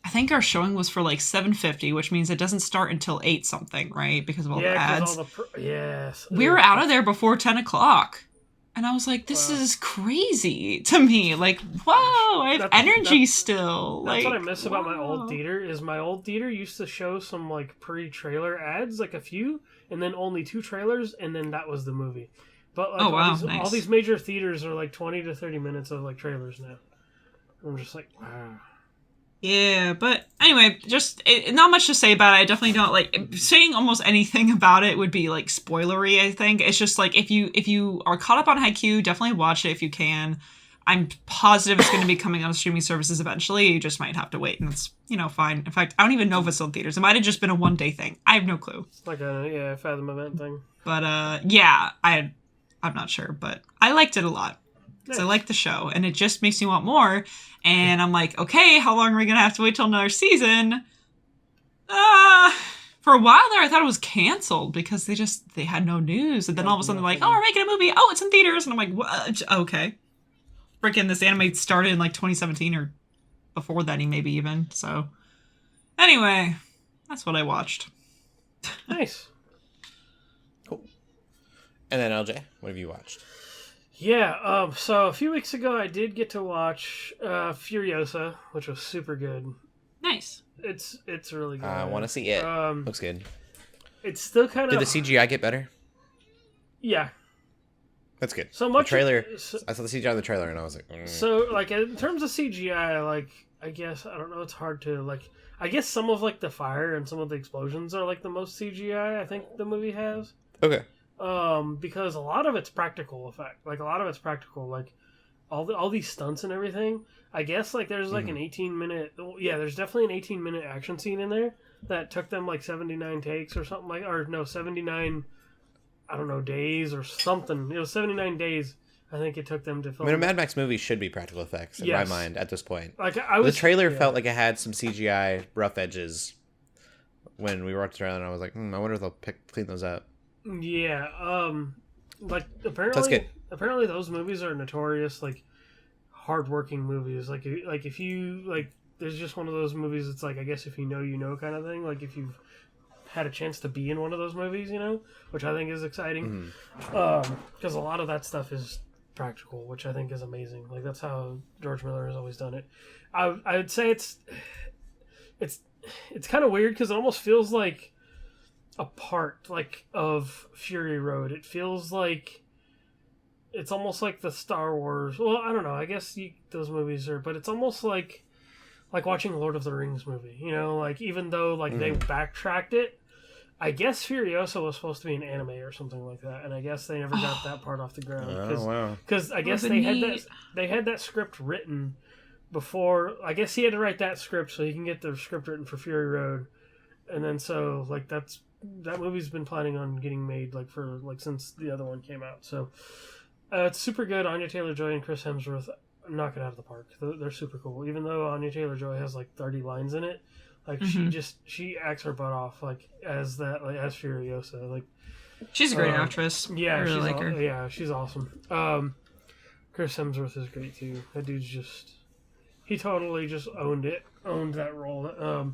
I think our showing was for, like, 7:50, which means it doesn't start until 8 something, right? Because of all the ads. Yes. We were out of there before 10 o'clock. And I was like, this is crazy to me. Like, whoa, I have energy still. That's like, what I miss about my old theater, is my old theater used to show some, like, pre-trailer ads, like a few, and then only 2 trailers, and then that was the movie. But, like, all these major theaters are, like, 20 to 30 minutes of, like, trailers now. I'm just like, wow. Yeah, but anyway, just not much to say about it. I definitely don't like saying almost anything about it would be like spoilery. I think it's just like if you are caught up on Haikyuu, definitely watch it if you can. I'm positive it's going to be coming on streaming services eventually. You just might have to wait, and it's fine. In fact, I don't even know if it's in theaters. It might have just been a 1-day thing. I have no clue. Like a Fathom event thing. But I'm not sure, but I liked it a lot. Nice. So I like the show, and it just makes me want more. And I'm like, okay, how long are we going to have to wait till another season? For a while there, I thought it was canceled because they had no news. And then all of a sudden they're like, oh, we're making a movie. Oh, it's in theaters. And I'm like, what? Okay. Freaking this anime started in like 2017 or before that, maybe even. So anyway, that's what I watched. Nice. Cool. And then LJ, what have you watched? Yeah, so a few weeks ago I did get to watch Furiosa, which was super good. Nice. It's really good. I want to see it. Looks good. It's still kind of... Did the CGI get better? Yeah. That's good. So much... The trailer... I saw the CGI in the trailer and I was like... So, like, in terms of CGI, like, I guess, I don't know, it's hard to, like... I guess some of, like, the fire and some of the explosions are, like, the most CGI I think the movie has. Okay. Because a lot of it's practical effect. Like, a lot of it's practical. Like, all these stunts and everything. I guess, like, there's, like, an 18-minute... Yeah, there's definitely an 18-minute action scene in there that took them, like, 79 takes or something like... Or, no, 79, I don't know, days or something. It was 79 days, I think it took them to film. I mean, a Mad Max movie should be practical effects, in my mind, at this point. Like, the trailer felt like it had some CGI rough edges when we watched the trailer, and I was like, I wonder if they'll clean those up. Yeah, like apparently those movies are notorious, like, hardworking movies. Like if you like there's just one of those movies. It's like, I guess if you know kind of thing. Like if you've had a chance to be in one of those movies, which I think is exciting. Because a lot of that stuff is practical, which I think is amazing. Like that's how George Miller has always done it. I would say it's kind of weird because it almost feels like a part like of Fury Road. It feels like it's almost like the Star Wars. Well, I don't know. I guess those movies are, but it's almost like watching Lord of the Rings movie. Like even though like they backtracked it, I guess Furiosa was supposed to be an anime or something like that, and I guess they never got that part off the ground. Because I guess they had that script written before. I guess he had to write that script so he can get the script written for Fury Road, and then so like that movie's been planning on getting made like for like since the other one came out. So it's super good. Anya Taylor-Joy and Chris Hemsworth knock it out of the park. They're super cool. Even though Anya Taylor-Joy has like 30 lines in it. Like she acts her butt off like as Furiosa. Like she's a great actress. Yeah, I really like her. Yeah, she's awesome. Chris Hemsworth is great too. That dude's he totally just owned that role.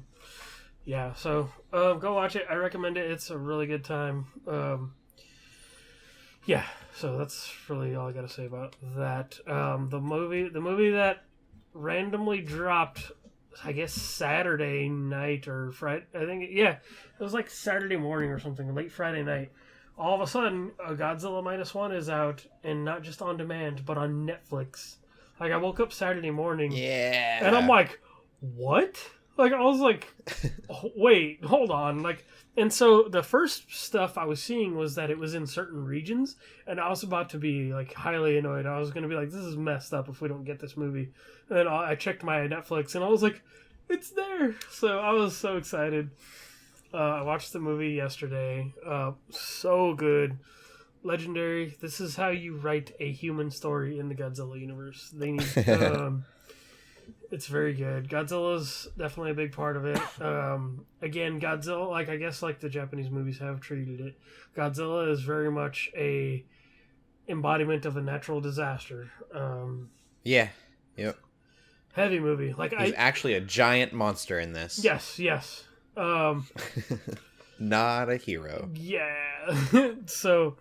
Yeah, so go watch it. I recommend it. It's a really good time. Yeah, so that's really all I got to say about that. The movie that randomly dropped, I guess Saturday night or Friday. I think it was like Saturday morning or something, late Friday night. All of a sudden, Godzilla -1 is out, and not just on demand, but on Netflix. Like I woke up Saturday morning, and I'm like, what? Like I was like, wait, hold on, like. And so the first stuff I was seeing was that it was in certain regions, and I was about to be like highly annoyed. I was going to be like, this is messed up if we don't get this movie. And then I checked my Netflix, and I was like, it's there. So I was so excited. I watched the movie yesterday. So good. Legendary. This is how you write a human story in the Godzilla universe. They need... It's very good. Godzilla's definitely a big part of it. Again, Godzilla, like I guess like the Japanese movies have treated it, Godzilla is very much a embodiment of a natural disaster. Yeah. Yep. Heavy movie. Like He's actually a giant monster in this. Yes. Not a hero. Yeah. So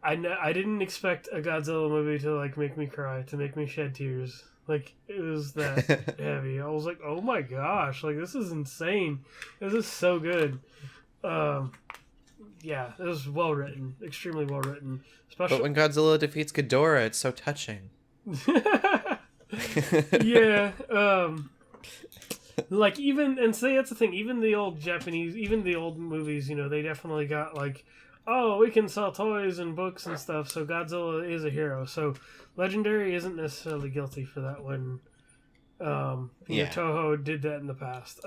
I didn't expect a Godzilla movie to like make me cry, to make me shed tears. Like, it was that heavy. I was like, oh my gosh, like, this is insane. This is so good. Yeah, it was well written. Extremely well written. But when Godzilla defeats Ghidorah, it's so touching. Yeah. Like, and say that's the thing, even the old Japanese, even the old movies, they definitely got, like, oh, we can sell toys and books and stuff, so Godzilla is a hero. So Legendary isn't necessarily guilty for that when Toho did that in the past.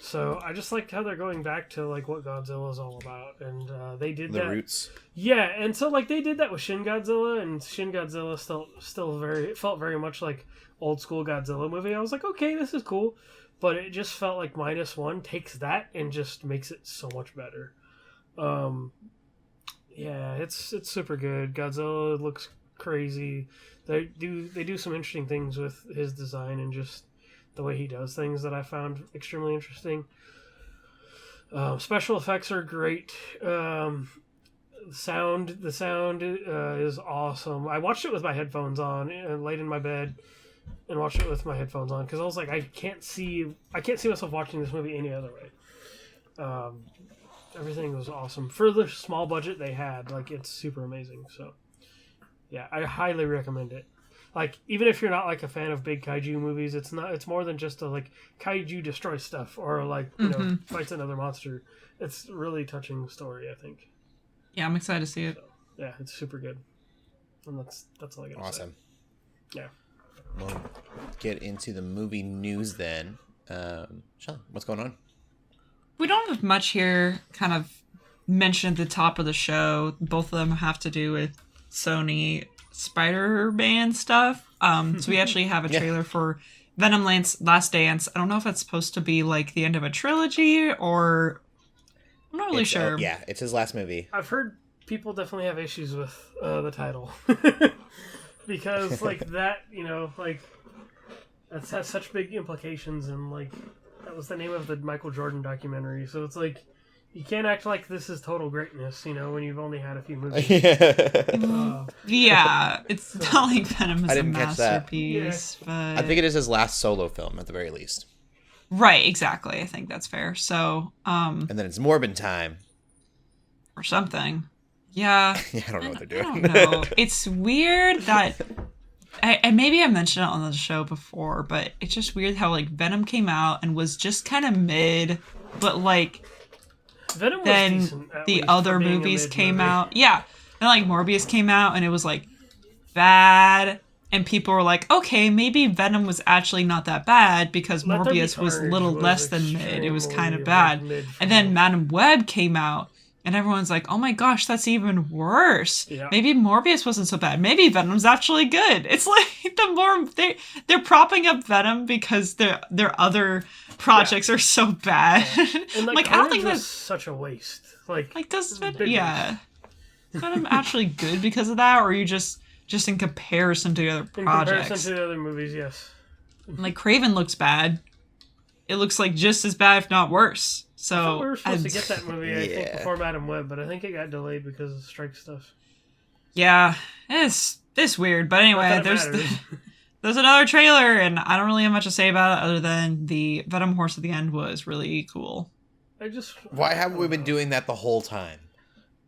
So I just like how they're going back to like what Godzilla is all about, and they did the roots. Yeah, and so like they did that with Shin Godzilla, and Shin Godzilla still felt very much like old school Godzilla movie. I was like, okay, this is cool, but it just felt like -1 takes that and just makes it so much better. Yeah, it's super good. Godzilla looks crazy. They do some interesting things with his design and just the way he does things that I found extremely interesting. Special effects are great. The sound is awesome. I watched it with my headphones on and laid in my bed and watched it with my headphones on because I was like, I can't see myself watching this movie any other way. Everything was awesome for the small budget they had. Like, it's super amazing. So yeah, I highly recommend it. Like, even if you're not like a fan of big kaiju movies, it's more than just a like kaiju destroys stuff or like fights another monster. It's a really touching story, I think. Yeah, I'm excited to see it. So, yeah, it's super good. And that's all I got to say. Awesome. Yeah. We'll get into the movie news then. Shelley, what's going on? We don't have much here kind of mentioned at the top of the show. Both of them have to do with Sony Spider-Man stuff. So we actually have a trailer for Venom Last Dance. I don't know if it's supposed to be like the end of a trilogy or... I'm not really sure. It's his last movie. I've heard people definitely have issues with the title. Because like that, like... that has such big implications, and like that was the name of the Michael Jordan documentary. So it's like you can't act like this is total greatness, when you've only had a few movies. Yeah, it's not like Venom is I a didn't catch that. masterpiece, but I think it is his last solo film at the very least. right, exactly. I think that's fair. So, And then it's Morbin time. or something. Yeah. Yeah, I don't know what they're I doing. don't know. It's weird that and maybe I mentioned it on the show before, but it's just weird how like Venom came out and was just kind of mid, but like Venom was then decent, at the least, other for being a movies mid came movie. out. Yeah. And like Morbius came out and it was like bad. And people were like, okay, maybe Venom was actually not that bad because Let There Be Morbius was a Carnage little was less than mid. It was kind of extremely, bad. mid for And then me. Madam Web came out and everyone's like, oh my gosh, that's even worse. Yeah. Maybe Morbius wasn't so bad. Maybe Venom's actually good. It's like the more they're propping up Venom because their other projects are so bad. And like, like I don't Carnage think was that's such a waste. Like does big Venom, yeah. Is Venom actually good because of that, or are you just in comparison to the other in projects? comparison to the other movies, yes. Like Craven looks bad. It looks like just as bad, if not worse. I So thought we were supposed to and- get that movie, I think, Yeah. before Madam Web, but I think it got delayed because of strike stuff. yeah, it's weird. But anyway, Not that it matters. there's another trailer, and I don't really have much to say about it other than the Venom horse at the end was really cool. Why haven't we been doing that the whole time?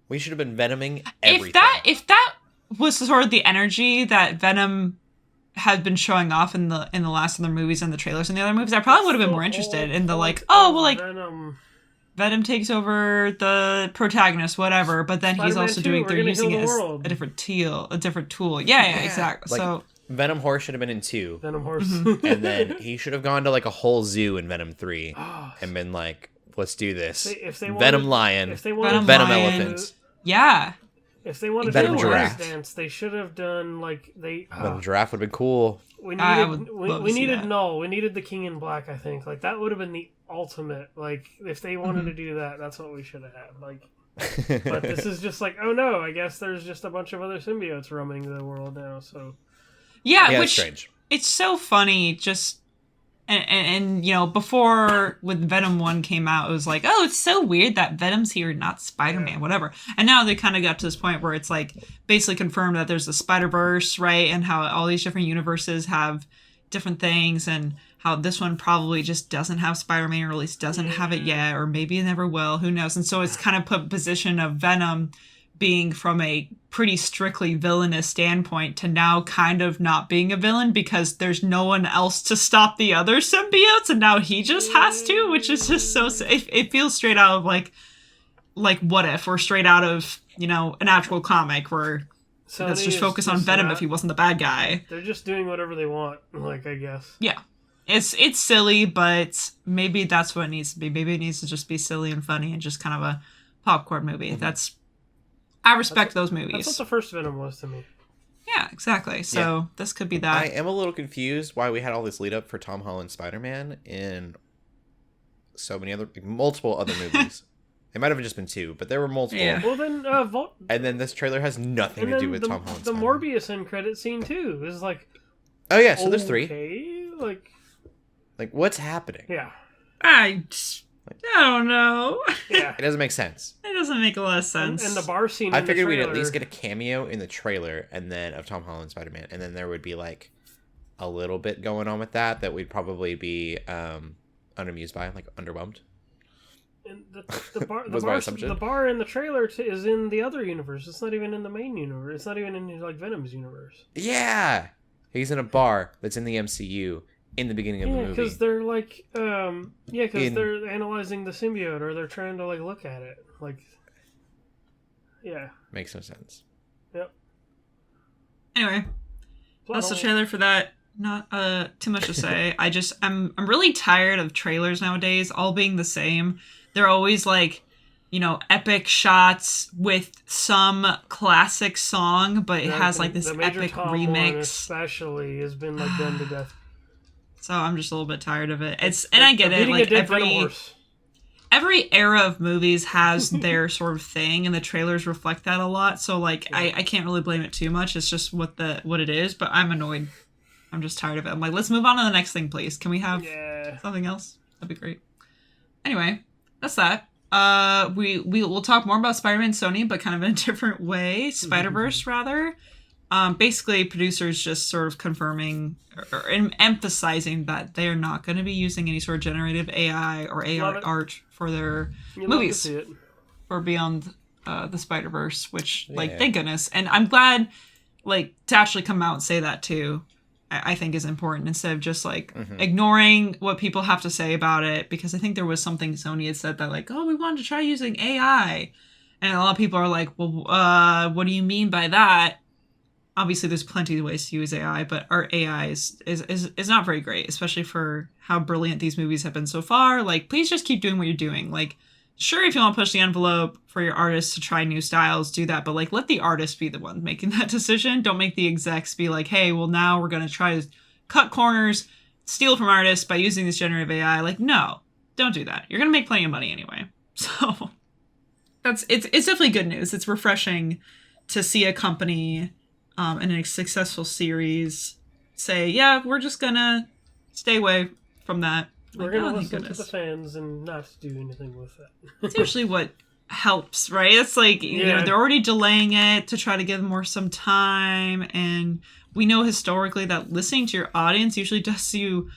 We should have been venoming everything. If that was sort of the energy that Venom had been showing off in the last other movies and the trailers in the other movies, I probably would have been more interested in the like, oh well, like Venom takes over the protagonist, whatever, but then he's Spider-Man also 2, they're we're gonna using heal it the as world. a different tool. Yeah, exactly. Like, So Venom Horse should have been in 2. Venom horse. And then he should have gone to like a whole zoo in Venom 3 Oh, and been like, let's do this. if they Venom wanted- Lion, if they wanted Venom to do- Elephant, yeah, If they wanted Venom to do a Giraffe. dance, they should have done like Venom Giraffe would have been cool. we I needed would love to we see needed that. Null. We needed the King in Black. I think like that would have been the ultimate. Like if they wanted to do that, that's what we should have had. Like, but this is just like, oh no, I guess there's just a bunch of other symbiotes roaming the world now. So yeah, Yeah, it's which strange. it's so funny. Just and before when Venom 1 came out, it was like, oh, it's so weird that Venom's here, not Spider-Man, whatever. And now they kind of got to this point where it's like basically confirmed that there's the Spider-Verse, right? And how all these different universes have different things, and how this one probably just doesn't have Spider-Man, or at least doesn't have it yet, or maybe it never will, who knows. And so it's kind of put position of Venom being from a pretty strictly villainous standpoint to now kind of not being a villain because there's no one else to stop the other symbiotes, and now he just has to, which is just so it feels straight out of like What If, or straight out of an actual comic where let's just focus on Venom if he wasn't the bad guy. they're just doing whatever they want. Like I guess. Yeah, it's silly, but maybe that's what it needs to be. Maybe it needs to just be silly and funny and just kind of a popcorn movie. I respect those movies. That's what the first Venom was to me. Yeah, exactly. So this could be that. I am a little confused why we had all this lead up for Tom Holland's Spider-Man in so many multiple other movies. It might have just been 2, but there were multiple. Yeah. Well then, And then this trailer has nothing to do with Tom Holland's the Spider-Man. Morbius end credit scene too. This is like, Oh yeah, so there's 3. okay, like What's happening? yeah, I don't know. yeah. It doesn't make sense. It doesn't make a lot of sense. And the bar scene. I in figured the we'd trailer, at least get a cameo in the trailer and then of Tom Holland's Spider-Man, and then there would be like a little bit going on with that we'd probably be unamused by, like underwhelmed. And the bar, Was my assumption. the bar in the trailer is in the other universe. It's not even in the main universe. It's not even in like Venom's universe. Yeah, he's in a bar that's in the MCU in the beginning of the Yeah, movie. because they're like, because In- they're analyzing the symbiote, or they're trying to like look at it, like, yeah. Makes no sense. Yep. Anyway, that's the trailer for that. Not too much to say. I'm really tired of trailers nowadays all being the same. They're always like, epic shots with some classic song, but it has like this the Major epic Tom one remix. especially has been like done to death. So I'm just a little bit tired of it. And I get They're it. beating a Like dead Venom horse. every era of movies has their sort of thing, and the trailers reflect that a lot. So like I can't really blame it too much. It's just what it is. But I'm annoyed. I'm just tired of it. I'm like, let's move on to the next thing, please. Can we have something else? That'd be great. Anyway, that's that. We'll talk more about Spider-Man Sony, but kind of in a different way. Spider-Verse, rather. Basically, producers just sort of confirming or emphasizing that they're not going to be using any sort of generative AI or AR art for their movies for Beyond the Spider-Verse, which, like, thank goodness. And I'm glad, like, to actually come out and say that, too, I think is important, instead of just, like, ignoring what people have to say about it, because I think there was something Sony had said that, like, oh, we wanted to try using AI. And a lot of people are like, well, what do you mean by that? Obviously, there's plenty of ways to use AI, but our AI is not very great, especially for how brilliant these movies have been so far. Like, please just keep doing what you're doing. Like, sure, if you want to push the envelope for your artists to try new styles, do that. But, like, let the artist be the one making that decision. Don't make the execs be like, hey, well, now we're going to try to cut corners, steal from artists by using this generative AI. Like, no, don't do that. You're going to make plenty of money anyway. So it's definitely good news. It's refreshing to see a company in a successful series say, yeah, we're just gonna stay away from that. We're gonna listen to the fans and not do anything with that. It's usually what helps, right? It's like, you know, they're already delaying it to try to give more some time, and we know historically that listening to your audience usually does you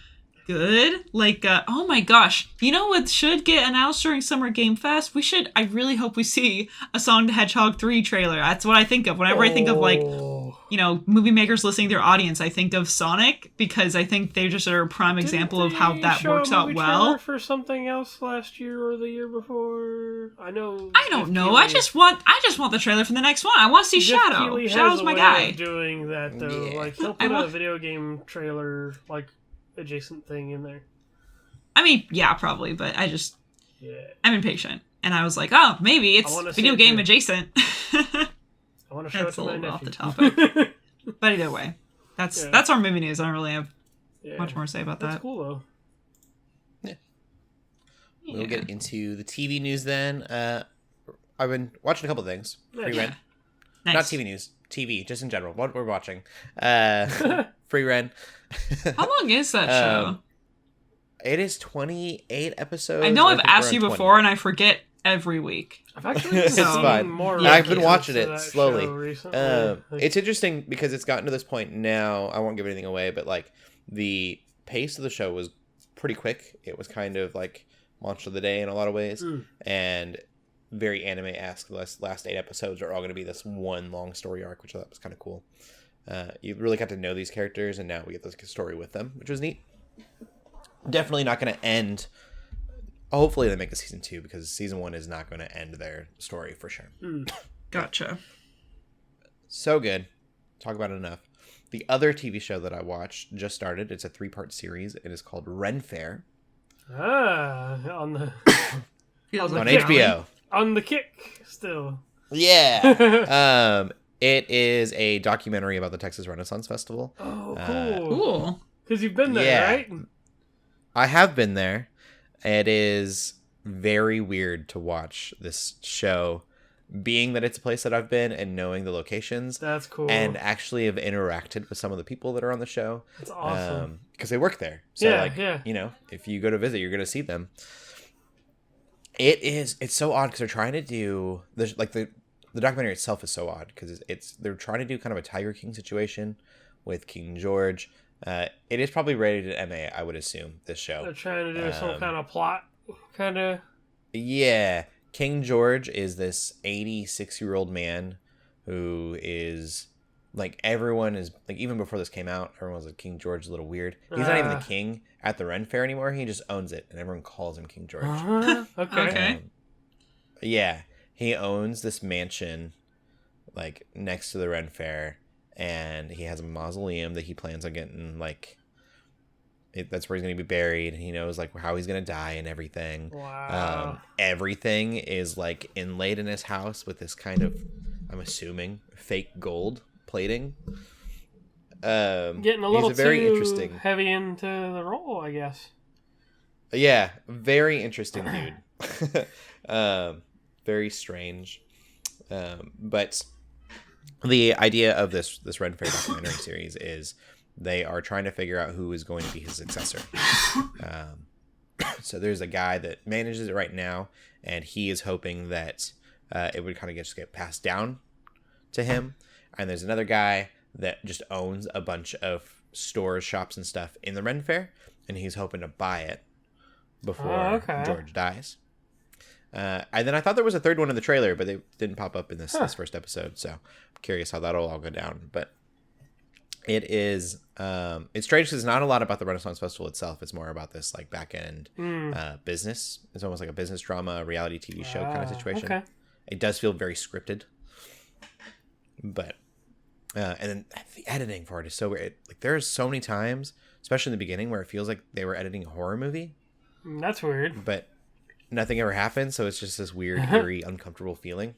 good. Like, oh my gosh, you know what should get announced during Summer Game Fest? I really hope we see a Sonic the Hedgehog 3 trailer. That's what I think of whenever I think of, like, you know, movie makers listening to their audience. I think of Sonic, because I think they just are a prime example of how that works out well. For something else last year or the year before, I don't know. I just want the trailer for the next one. I want to see Shadow. Shadow's my guy. Of doing that though, like he'll put a video game trailer like adjacent thing in there. I mean, yeah, probably, but I'm impatient, and I was like, oh, maybe it's video game adjacent. I want to show it to my nephew. Off the topic. But either way, that's our movie news. I don't really have much more to say about that. That's cool though. Yeah. We'll get into the TV news then. I've been watching a couple things. Free Rent. Nice. Not TV news. TV, just in general. What we're watching. Free Rent. How long is that show? It is 28 episodes. I know I've asked you before, and I forget every week. I've actually been fine. More. I've been watching it slowly. Recently. It's interesting because it's gotten to this point now. I won't give anything away, but like the pace of the show was pretty quick. It was kind of like Monster of the Day in a lot of ways, and very anime-esque. The last 8 episodes are all going to be this one long story arc, which I thought was kind of cool. You really got to know these characters, and now we get this story with them, which was neat. Definitely not going to end. Hopefully they make a season 2, because season 1 is not going to end their story for sure. Gotcha. So good. Talk about it enough. The other TV show that I watched just started. It's a 3-part series. It is called Ren Fair. On HBO. On the kick still. Yeah. It is a documentary about the Texas Renaissance Festival. Oh, cool. Because you've been there, right? I have been there. It is very weird to watch this show, being that it's a place that I've been and knowing the locations. That's cool. And actually have interacted with some of the people that are on the show. That's awesome. Because they work there. So, you know, if you go to visit, you're going to see them. It's so odd because they're trying to do, the documentary itself is so odd because they're trying to do kind of a Tiger King situation with King George. It is probably rated at MA, I would assume, this show. They're trying to do some kind of plot, kind of. Yeah. King George is this 86-year-old man who is, like, everyone is, like, even before this came out, everyone was like, King George is a little weird. He's not even the king at the Ren Fair anymore. He just owns it, and everyone calls him King George. Okay. Yeah. He owns this mansion, like, next to the Ren Fair, and he has a mausoleum that he plans on getting, like, that's where he's going to be buried. He knows, like, how he's going to die and everything. Wow. Everything is, like, inlaid in his house with this kind of, I'm assuming, fake gold plating. Getting a little too heavy into the role, I guess. Yeah, very interesting dude. Very strange. But the idea of this Ren Fair documentary series is they are trying to figure out who is going to be his successor. So there's a guy that manages it right now, and he is hoping that it would kind of just get passed down to him. And there's another guy that just owns a bunch of stores, shops, and stuff in the Ren Fair, and he's hoping to buy it before George dies. And then I thought there was a third one in the trailer, but they didn't pop up in this first episode, so I'm curious how that'll all go down. But it is it's strange because it's not a lot about the Renaissance Festival itself. It's more about this like back end business. It's almost like a business drama, reality TV show kind of situation. Okay. It does feel very scripted, but and then the editing for it is so weird. Like there's so many times, especially in the beginning, where it feels like they were editing a horror movie. That's weird. But nothing ever happens, so it's just this weird, eerie, uncomfortable feeling.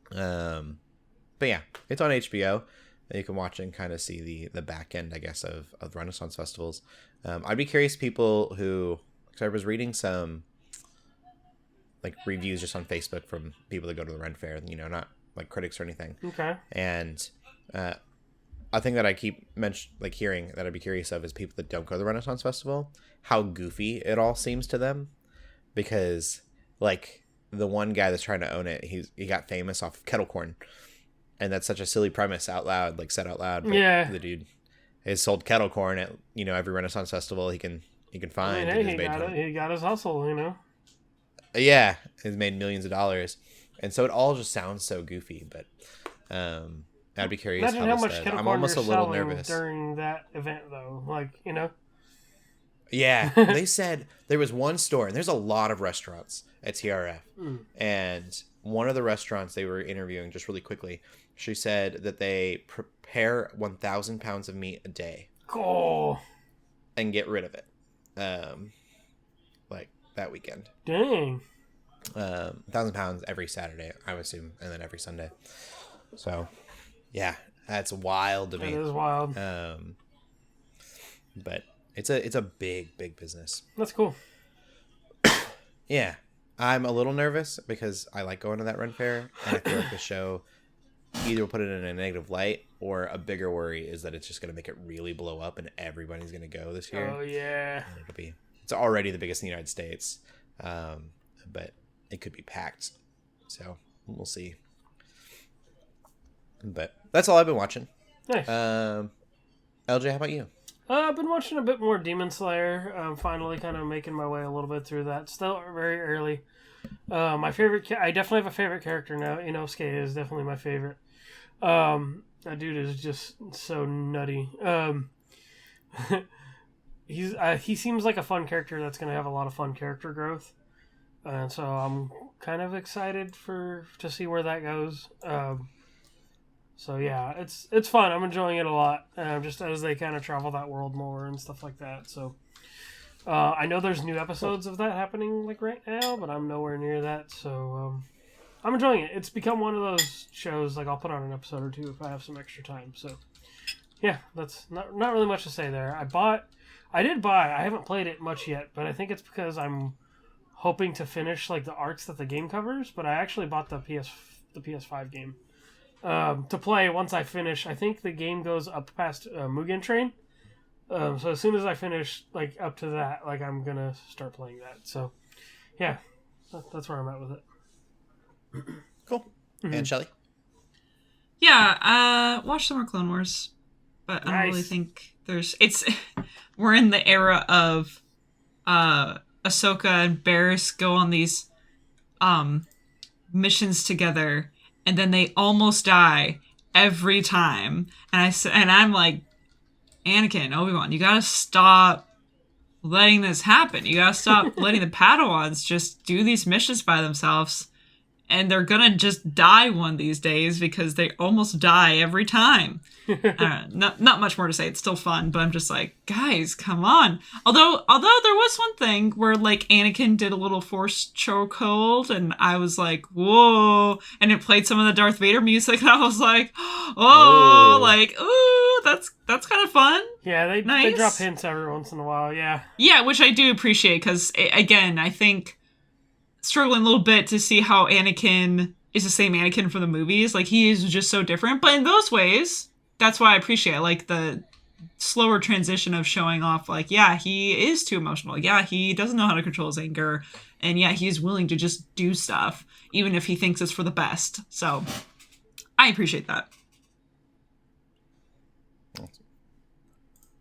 But yeah, it's on HBO. You can watch and kind of see the back end, I guess, of Renaissance festivals. I'd be curious, people who, because I was reading some like reviews just on Facebook from people that go to the Ren Fair, you know, not like critics or anything. Okay. And a thing that I keep hearing that I'd be curious of is people that don't go to the Renaissance Festival, how goofy it all seems to them. Because like the one guy that's trying to own it, he got famous off of kettle corn. And that's such a silly premise out loud, like said out loud. But yeah. The dude has sold kettle corn at, you know, every Renaissance festival he can find. I mean, he got his hustle, you know. Yeah, he's made millions of dollars, and so it all just sounds so goofy. But I'd be curious. Imagine how much kettle corn I'm almost you're a little selling nervous during that event, though. Like, you know. Yeah, they said there was one store, and there's a lot of restaurants at TRF, and one of the restaurants they were interviewing, just really quickly, she said that they prepare 1,000 pounds of meat a day. Cool. And get rid of it, like that weekend. Dang. 1,000 pounds every Saturday, I would assume, and then every Sunday. So, yeah, that's wild to me. It is wild. But it's a big business. That's cool. Yeah, I'm a little nervous because I like going to that Ren Fair, and I feel like the show either will put it in a negative light, or a bigger worry is that it's just going to make it really blow up and everybody's going to go this year. Oh yeah. And it's already the biggest in the United States, but it could be packed. So we'll see. But that's all I've been watching. Nice. LJ, how about you? I've been watching a bit more Demon Slayer. I'm finally kind of making my way a little bit through that. Still very early. My favorite, I definitely have a favorite character now. Inosuke is definitely my favorite. That dude is just so nutty. He seems like a fun character that's going to have a lot of fun character growth. And so I'm kind of excited to see where that goes. So yeah, it's fun. I'm enjoying it a lot. Just as they kind of travel that world more and stuff like that. So I know there's new episodes of that happening like right now, but I'm nowhere near that. So I'm enjoying it. It's become one of those shows like I'll put on an episode or two if I have some extra time. So yeah, that's not really much to say there. I haven't played it much yet, but I think it's because I'm hoping to finish like the arcs that the game covers. But I actually bought the PS5 game. To play once I finish. I think the game goes up past Mugen Train. So as soon as I finish like up to that, like I'm gonna start playing that. So yeah, that's where I'm at with it. Cool. Mm-hmm. And Shelley? Yeah, watch some more Clone Wars, but I don't really think we're in the era of Ahsoka and Barriss go on these missions together, and then they almost die every time. And I'm like, Anakin, Obi-Wan, you gotta stop letting this happen. You gotta stop letting the Padawans just do these missions by themselves. And they're gonna just die one of these days because they almost die every time. Not much more to say. It's still fun, but I'm just like, guys, come on. Although there was one thing where like Anakin did a little Force chokehold, and I was like, whoa! And it played some of the Darth Vader music, and I was like, oh, like, ooh, that's kind of fun. Yeah, they drop hints every once in a while. Yeah. Yeah, which I do appreciate because again, I think. Struggling a little bit to see how Anakin is the same Anakin from the movies. Like, he is just so different. But in those ways, that's why I appreciate it. Like, the slower transition of showing off, like, yeah, he is too emotional. Yeah, he doesn't know how to control his anger. And yeah, he's willing to just do stuff, even if he thinks it's for the best. So I appreciate that. Cool.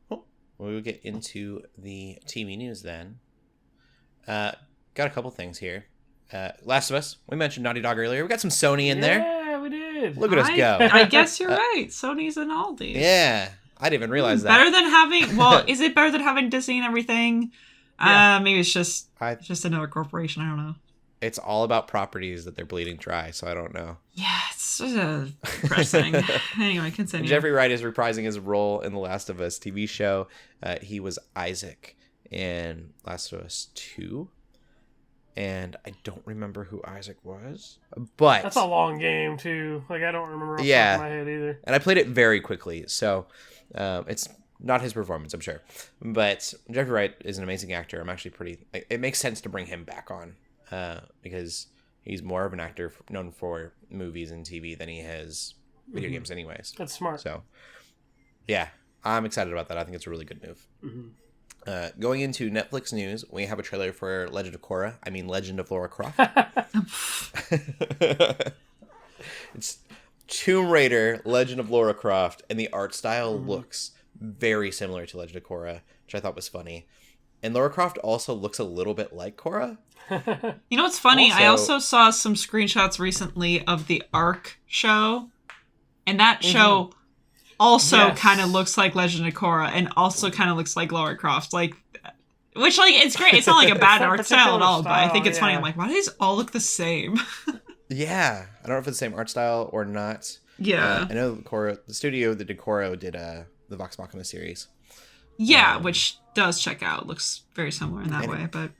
Well, we'll get into the TV news then. Got a couple things here. Last of Us. We mentioned Naughty Dog earlier. We got some Sony in there. Yeah, we did. Look at us go. I guess you're right. Sony's in all these. Yeah. I didn't even realize that. Better than having, well, is it better than having Disney and everything? Yeah. Maybe it's just another corporation. I don't know. It's all about properties that they're bleeding dry, so I don't know. Yeah, it's just depressing. Anyway, continue. Jeffrey Wright is reprising his role in the Last of Us TV show. He was Isaac in Last of Us 2. And I don't remember who Isaac was, but that's a long game too. Like I don't remember off the top of my head either. And I played it very quickly, so it's not his performance, I'm sure. But Jeffrey Wright is an amazing actor. I'm actually it makes sense to bring him back on because he's more of an actor known for movies and TV than he has video games, anyways. That's smart. So yeah, I'm excited about that. I think it's a really good move. Mm-hmm. Going into Netflix news, we have a trailer for Legend of Lara Croft. It's Tomb Raider, Legend of Lara Croft, and the art style looks very similar to Legend of Korra, which I thought was funny. And Lara Croft also looks a little bit like Korra. You know what's funny? I also saw some screenshots recently of the Ark show, and that show also kind of looks like Legend of Korra, and also kind of looks like Lara Croft, like, which, like, it's great. It's not like a bad art style at all, but I think it's funny. I'm like, why do these all look the same? Yeah, I don't know if it's the same art style or not. Yeah, I know the studio that did Korra did the Vox Machina series. Yeah, which does check out. Looks very similar in that way, but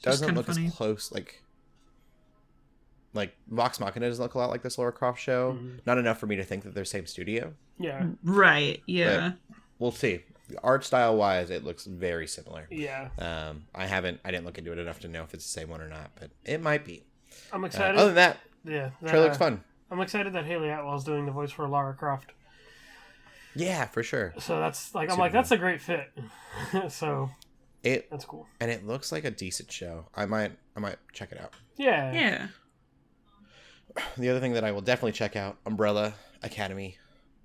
doesn't look funny. As close. Like Vox Machina doesn't look a lot like this Lara Croft show. Not enough for me to think that they're same studio. Yeah. Right. Yeah. But we'll see. Art style wise, it looks very similar. Yeah. I didn't look into it enough to know if it's the same one or not, but it might be. I'm excited. Other than that, trailer looks fun. I'm excited that Haley Atwell's doing the voice for Lara Croft. Yeah, for sure. So that's like, I'm like, that's a great fit. So that's cool. And it looks like a decent show. I might check it out. Yeah. Yeah. The other thing that I will definitely check out, Umbrella Academy,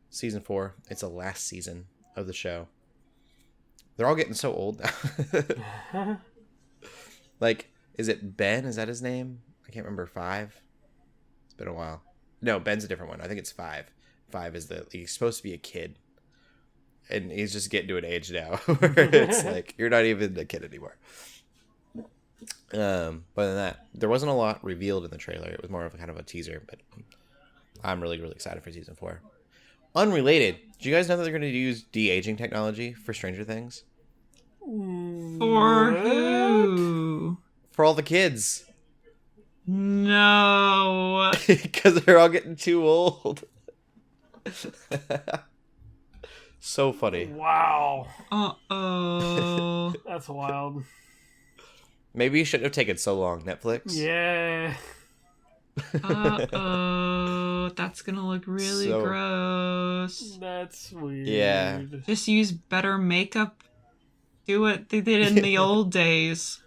season 4. It's the last season of the show. They're all getting so old now. Like, is it Ben? Is that his name? I can't remember. 5? It's been a while. No, Ben's a different one. I think it's 5. 5 is he's supposed to be a kid. And he's just getting to an age now where it's like, you're not even a kid anymore. But than that, there wasn't a lot revealed in the trailer. It was more of a kind of a teaser, but I'm really, really excited for season 4. Unrelated, do you guys know that they're going to use de-aging technology for Stranger Things? For who? For all the kids. No. Because they're all getting too old. So funny. Wow. Uh-oh. That's wild. Maybe you shouldn't have taken so long, Netflix. Yeah. Uh-oh. That's gonna look really gross. That's weird. Yeah. Just use better makeup. Do what they did in the old days.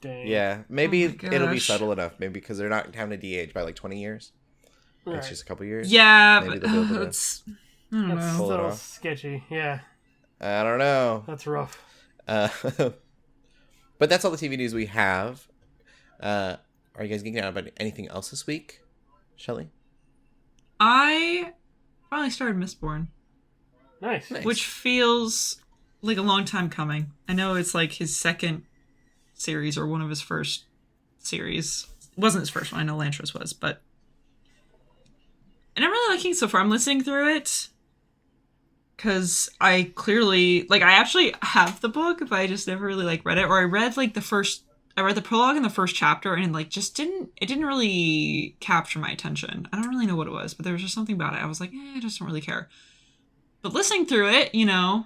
Dang. Yeah. Maybe it'll be subtle enough. Maybe because they're not having to de-age by like 20 years. Right. It's just a couple years. Yeah, maybe but it's... I don't know. That's still sketchy. Yeah. I don't know. That's rough. But that's all the TV news we have. Are you guys geeking out about anything else this week? Shelley? I finally started Mistborn. Nice. Which feels like a long time coming. I know it's like his second series or one of his first series. It wasn't his first one. I know Lantros was, but... And I'm really liking it so far. I'm listening through it because I clearly... Like, I actually have the book, but I just never really, like, read it. Or I read, like, I read the prologue in the first chapter, and, like, it didn't really capture my attention. I don't really know what it was, but there was just something about it. I was like, I just don't really care. But listening through it, you know,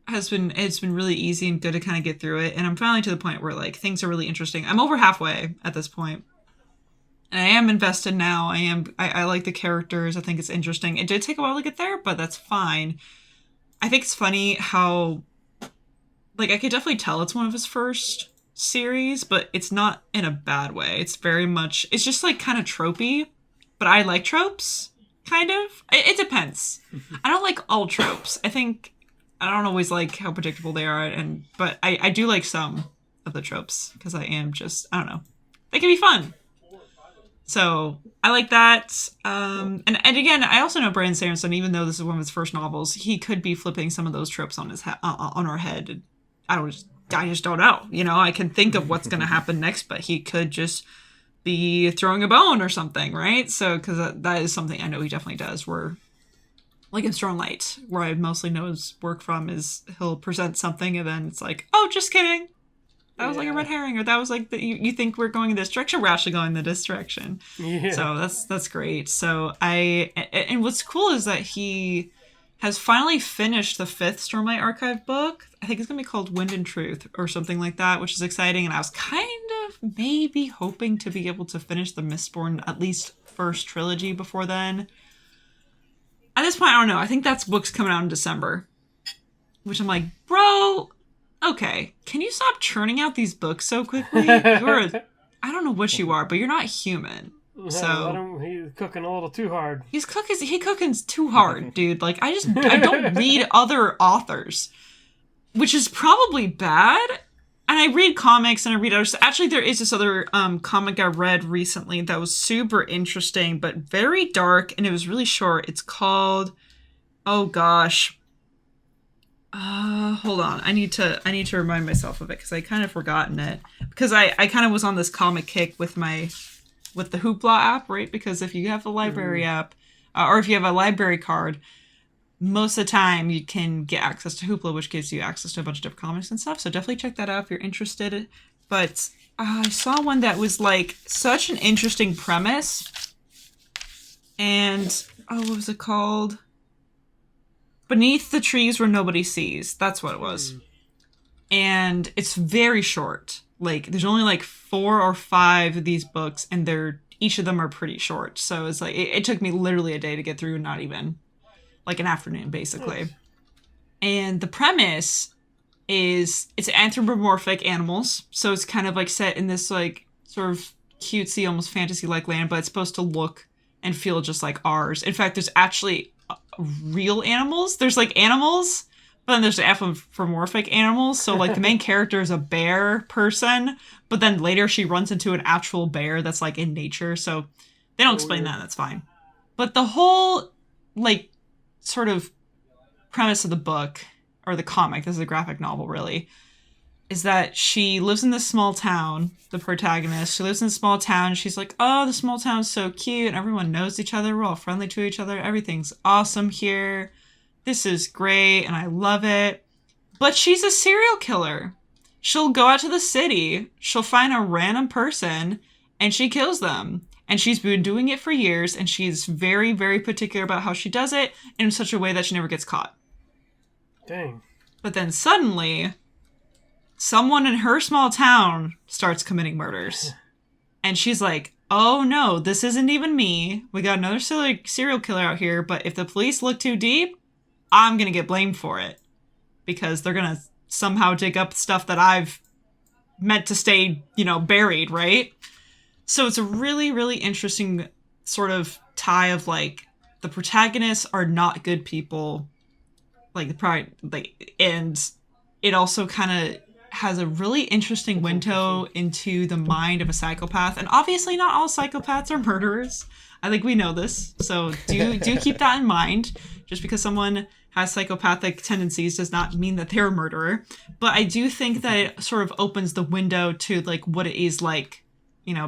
it's been really easy and good to kind of get through it. And I'm finally to the point where, like, things are really interesting. I'm over halfway at this point. And I am invested now. I like the characters. I think it's interesting. It did take a while to get there, but that's fine. I think it's funny how, like, I could definitely tell it's one of his first series, but it's not in a bad way. It's very much, it's just like kind of tropey, but I like tropes, kind of. It depends. I don't like all tropes. I think I don't always like how predictable they are, but I do like some of the tropes because I am just, I don't know, they can be fun. So I like that. And again, I also know Brandon Sanderson, even though this is one of his first novels, he could be flipping some of those tropes on his on our head. I just don't know. You know, I can think of what's going to happen next, but he could just be throwing a bone or something, right? So, because that is something I know he definitely does. Where, like in Storm Light, where I mostly know his work from is he'll present something and then it's like, oh, just kidding. That was like a red herring, or that was like you think we're going in this direction, we're actually going in this direction. Yeah. So that's great. So and what's cool is that he has finally finished the 5th Stormlight Archive book. I think it's gonna be called Wind and Truth or something like that, which is exciting. And I was kind of maybe hoping to be able to finish the Mistborn at least first trilogy before then. At this point, I don't know. I think that's book's coming out in December, which I'm like, bro. Okay, can you stop churning out these books so quickly? I don't know what you are, but you're not human. So he's cooking a little too hard. He cooking too hard, dude. Like I don't read other authors, which is probably bad. And I read comics and I read others. Actually, there is this other comic I read recently that was super interesting, but very dark, and it was really short. It's called, oh gosh. Hold on. I need to remind myself of it because I kind of forgotten it. Because I kind of was on this comic kick with the Hoopla app, right? Because if you have a library app, or if you have a library card, most of the time you can get access to Hoopla, which gives you access to a bunch of different comics and stuff. So definitely check that out if you're interested. But I saw one that was like such an interesting premise. And, what was it called? Beneath the Trees Where Nobody Sees. That's what it was. And it's very short. Like, there's only like 4 or 5 of these books, and each of them are pretty short. So it's like, it took me literally a day to get through, not even like an afternoon, basically. Nice. And the premise is, it's anthropomorphic animals. So it's kind of like set in this like sort of cutesy, almost fantasy-like land, but it's supposed to look and feel just like ours. In fact, there's actually real animals. There's like animals, but then there's anthropomorphic animals. So like the main character is a bear person, but then later she runs into an actual bear that's like in nature. So they don't explain that. That's fine. But the whole like sort of premise of the book, or the comic, this is a graphic novel really, is that she lives in this small town, the protagonist. She lives in a small town. She's like, oh, the small town's so cute. And everyone knows each other. We're all friendly to each other. Everything's awesome here. This is great. And I love it. But she's a serial killer. She'll go out to the city. She'll find a random person and she kills them. And she's been doing it for years. And she's very, very particular about how she does it in such a way that she never gets caught. Dang. But then suddenly, someone in her small town starts committing murders. And she's like, oh no, this isn't even me. We got another serial killer out here, but if the police look too deep, I'm going to get blamed for it. Because they're going to somehow dig up stuff that I've meant to stay, buried, right? So it's a really, really interesting sort of tie of like, the protagonists are not good people. And it also kind of has a really interesting window into the mind of a psychopath. And obviously not all psychopaths are murderers. I think we know this. So do keep that in mind. Just because someone has psychopathic tendencies does not mean that they're a murderer. But I do think that it sort of opens the window to like what it is like,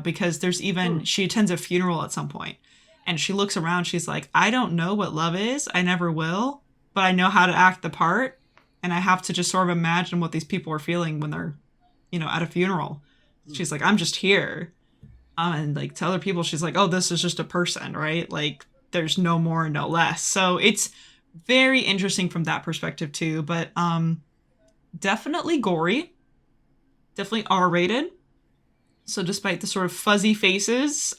because there's even, she attends a funeral at some point and she looks around. She's like, I don't know what love is. I never will, but I know how to act the part. And I have to just sort of imagine what these people are feeling when they're, at a funeral. She's like, I'm just here. And like to other people, she's like, oh, this is just a person, right? Like there's no more, no less. So it's very interesting from that perspective too. But definitely gory. Definitely R-rated. So despite the sort of fuzzy faces,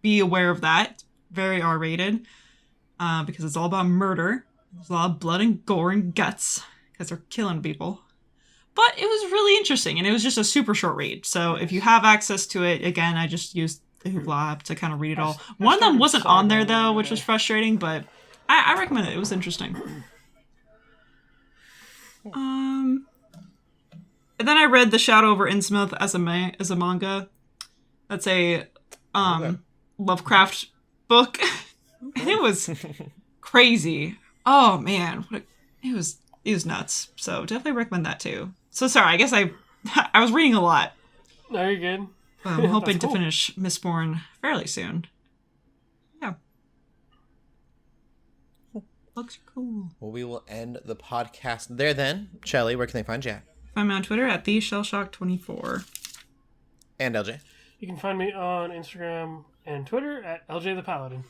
be aware of that. Very R-rated. Because it's all about murder. There's a lot of blood and gore and guts because they're killing people. But it was really interesting, and it was just a super short read. So if you have access to it, again, I just used the Hoopla app to kind of read it all. One of them wasn't on there, though, which was frustrating, but I recommend it. It was interesting. And then I read The Shadow over Innsmouth as a manga. That's a Lovecraft book. And it was crazy. Oh, man. It was nuts. So definitely recommend that, too. So sorry, I guess I was reading a lot. No, you're good. But I'm hoping to finish Mistborn fairly soon. Yeah. Looks cool. Well, we will end the podcast there then. Shelley, where can they find you at? Find me on Twitter at TheShellshock24. And LJ. You can find me on Instagram and Twitter at LJ the Paladin.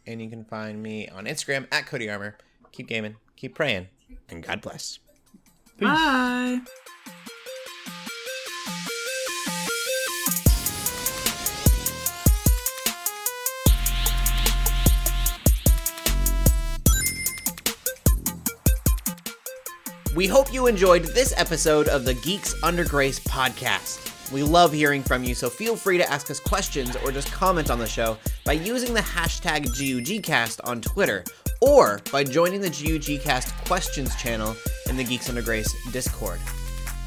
And you can find me on Instagram at Cody Armour. Keep gaming, keep praying, and God bless. Peace. Bye. We hope you enjoyed this episode of the Geeks Under Grace podcast. We love hearing from you, so feel free to ask us questions or just comment on the show by using the hashtag GUGcast on Twitter, or by joining the GUGcast questions channel in the Geeks Under Grace Discord.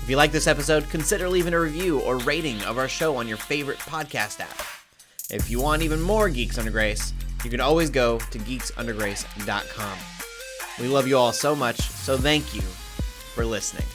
If you like this episode, consider leaving a review or rating of our show on your favorite podcast app. If you want even more Geeks Under Grace, you can always go to geeksundergrace.com. We love you all so much, so thank you for listening.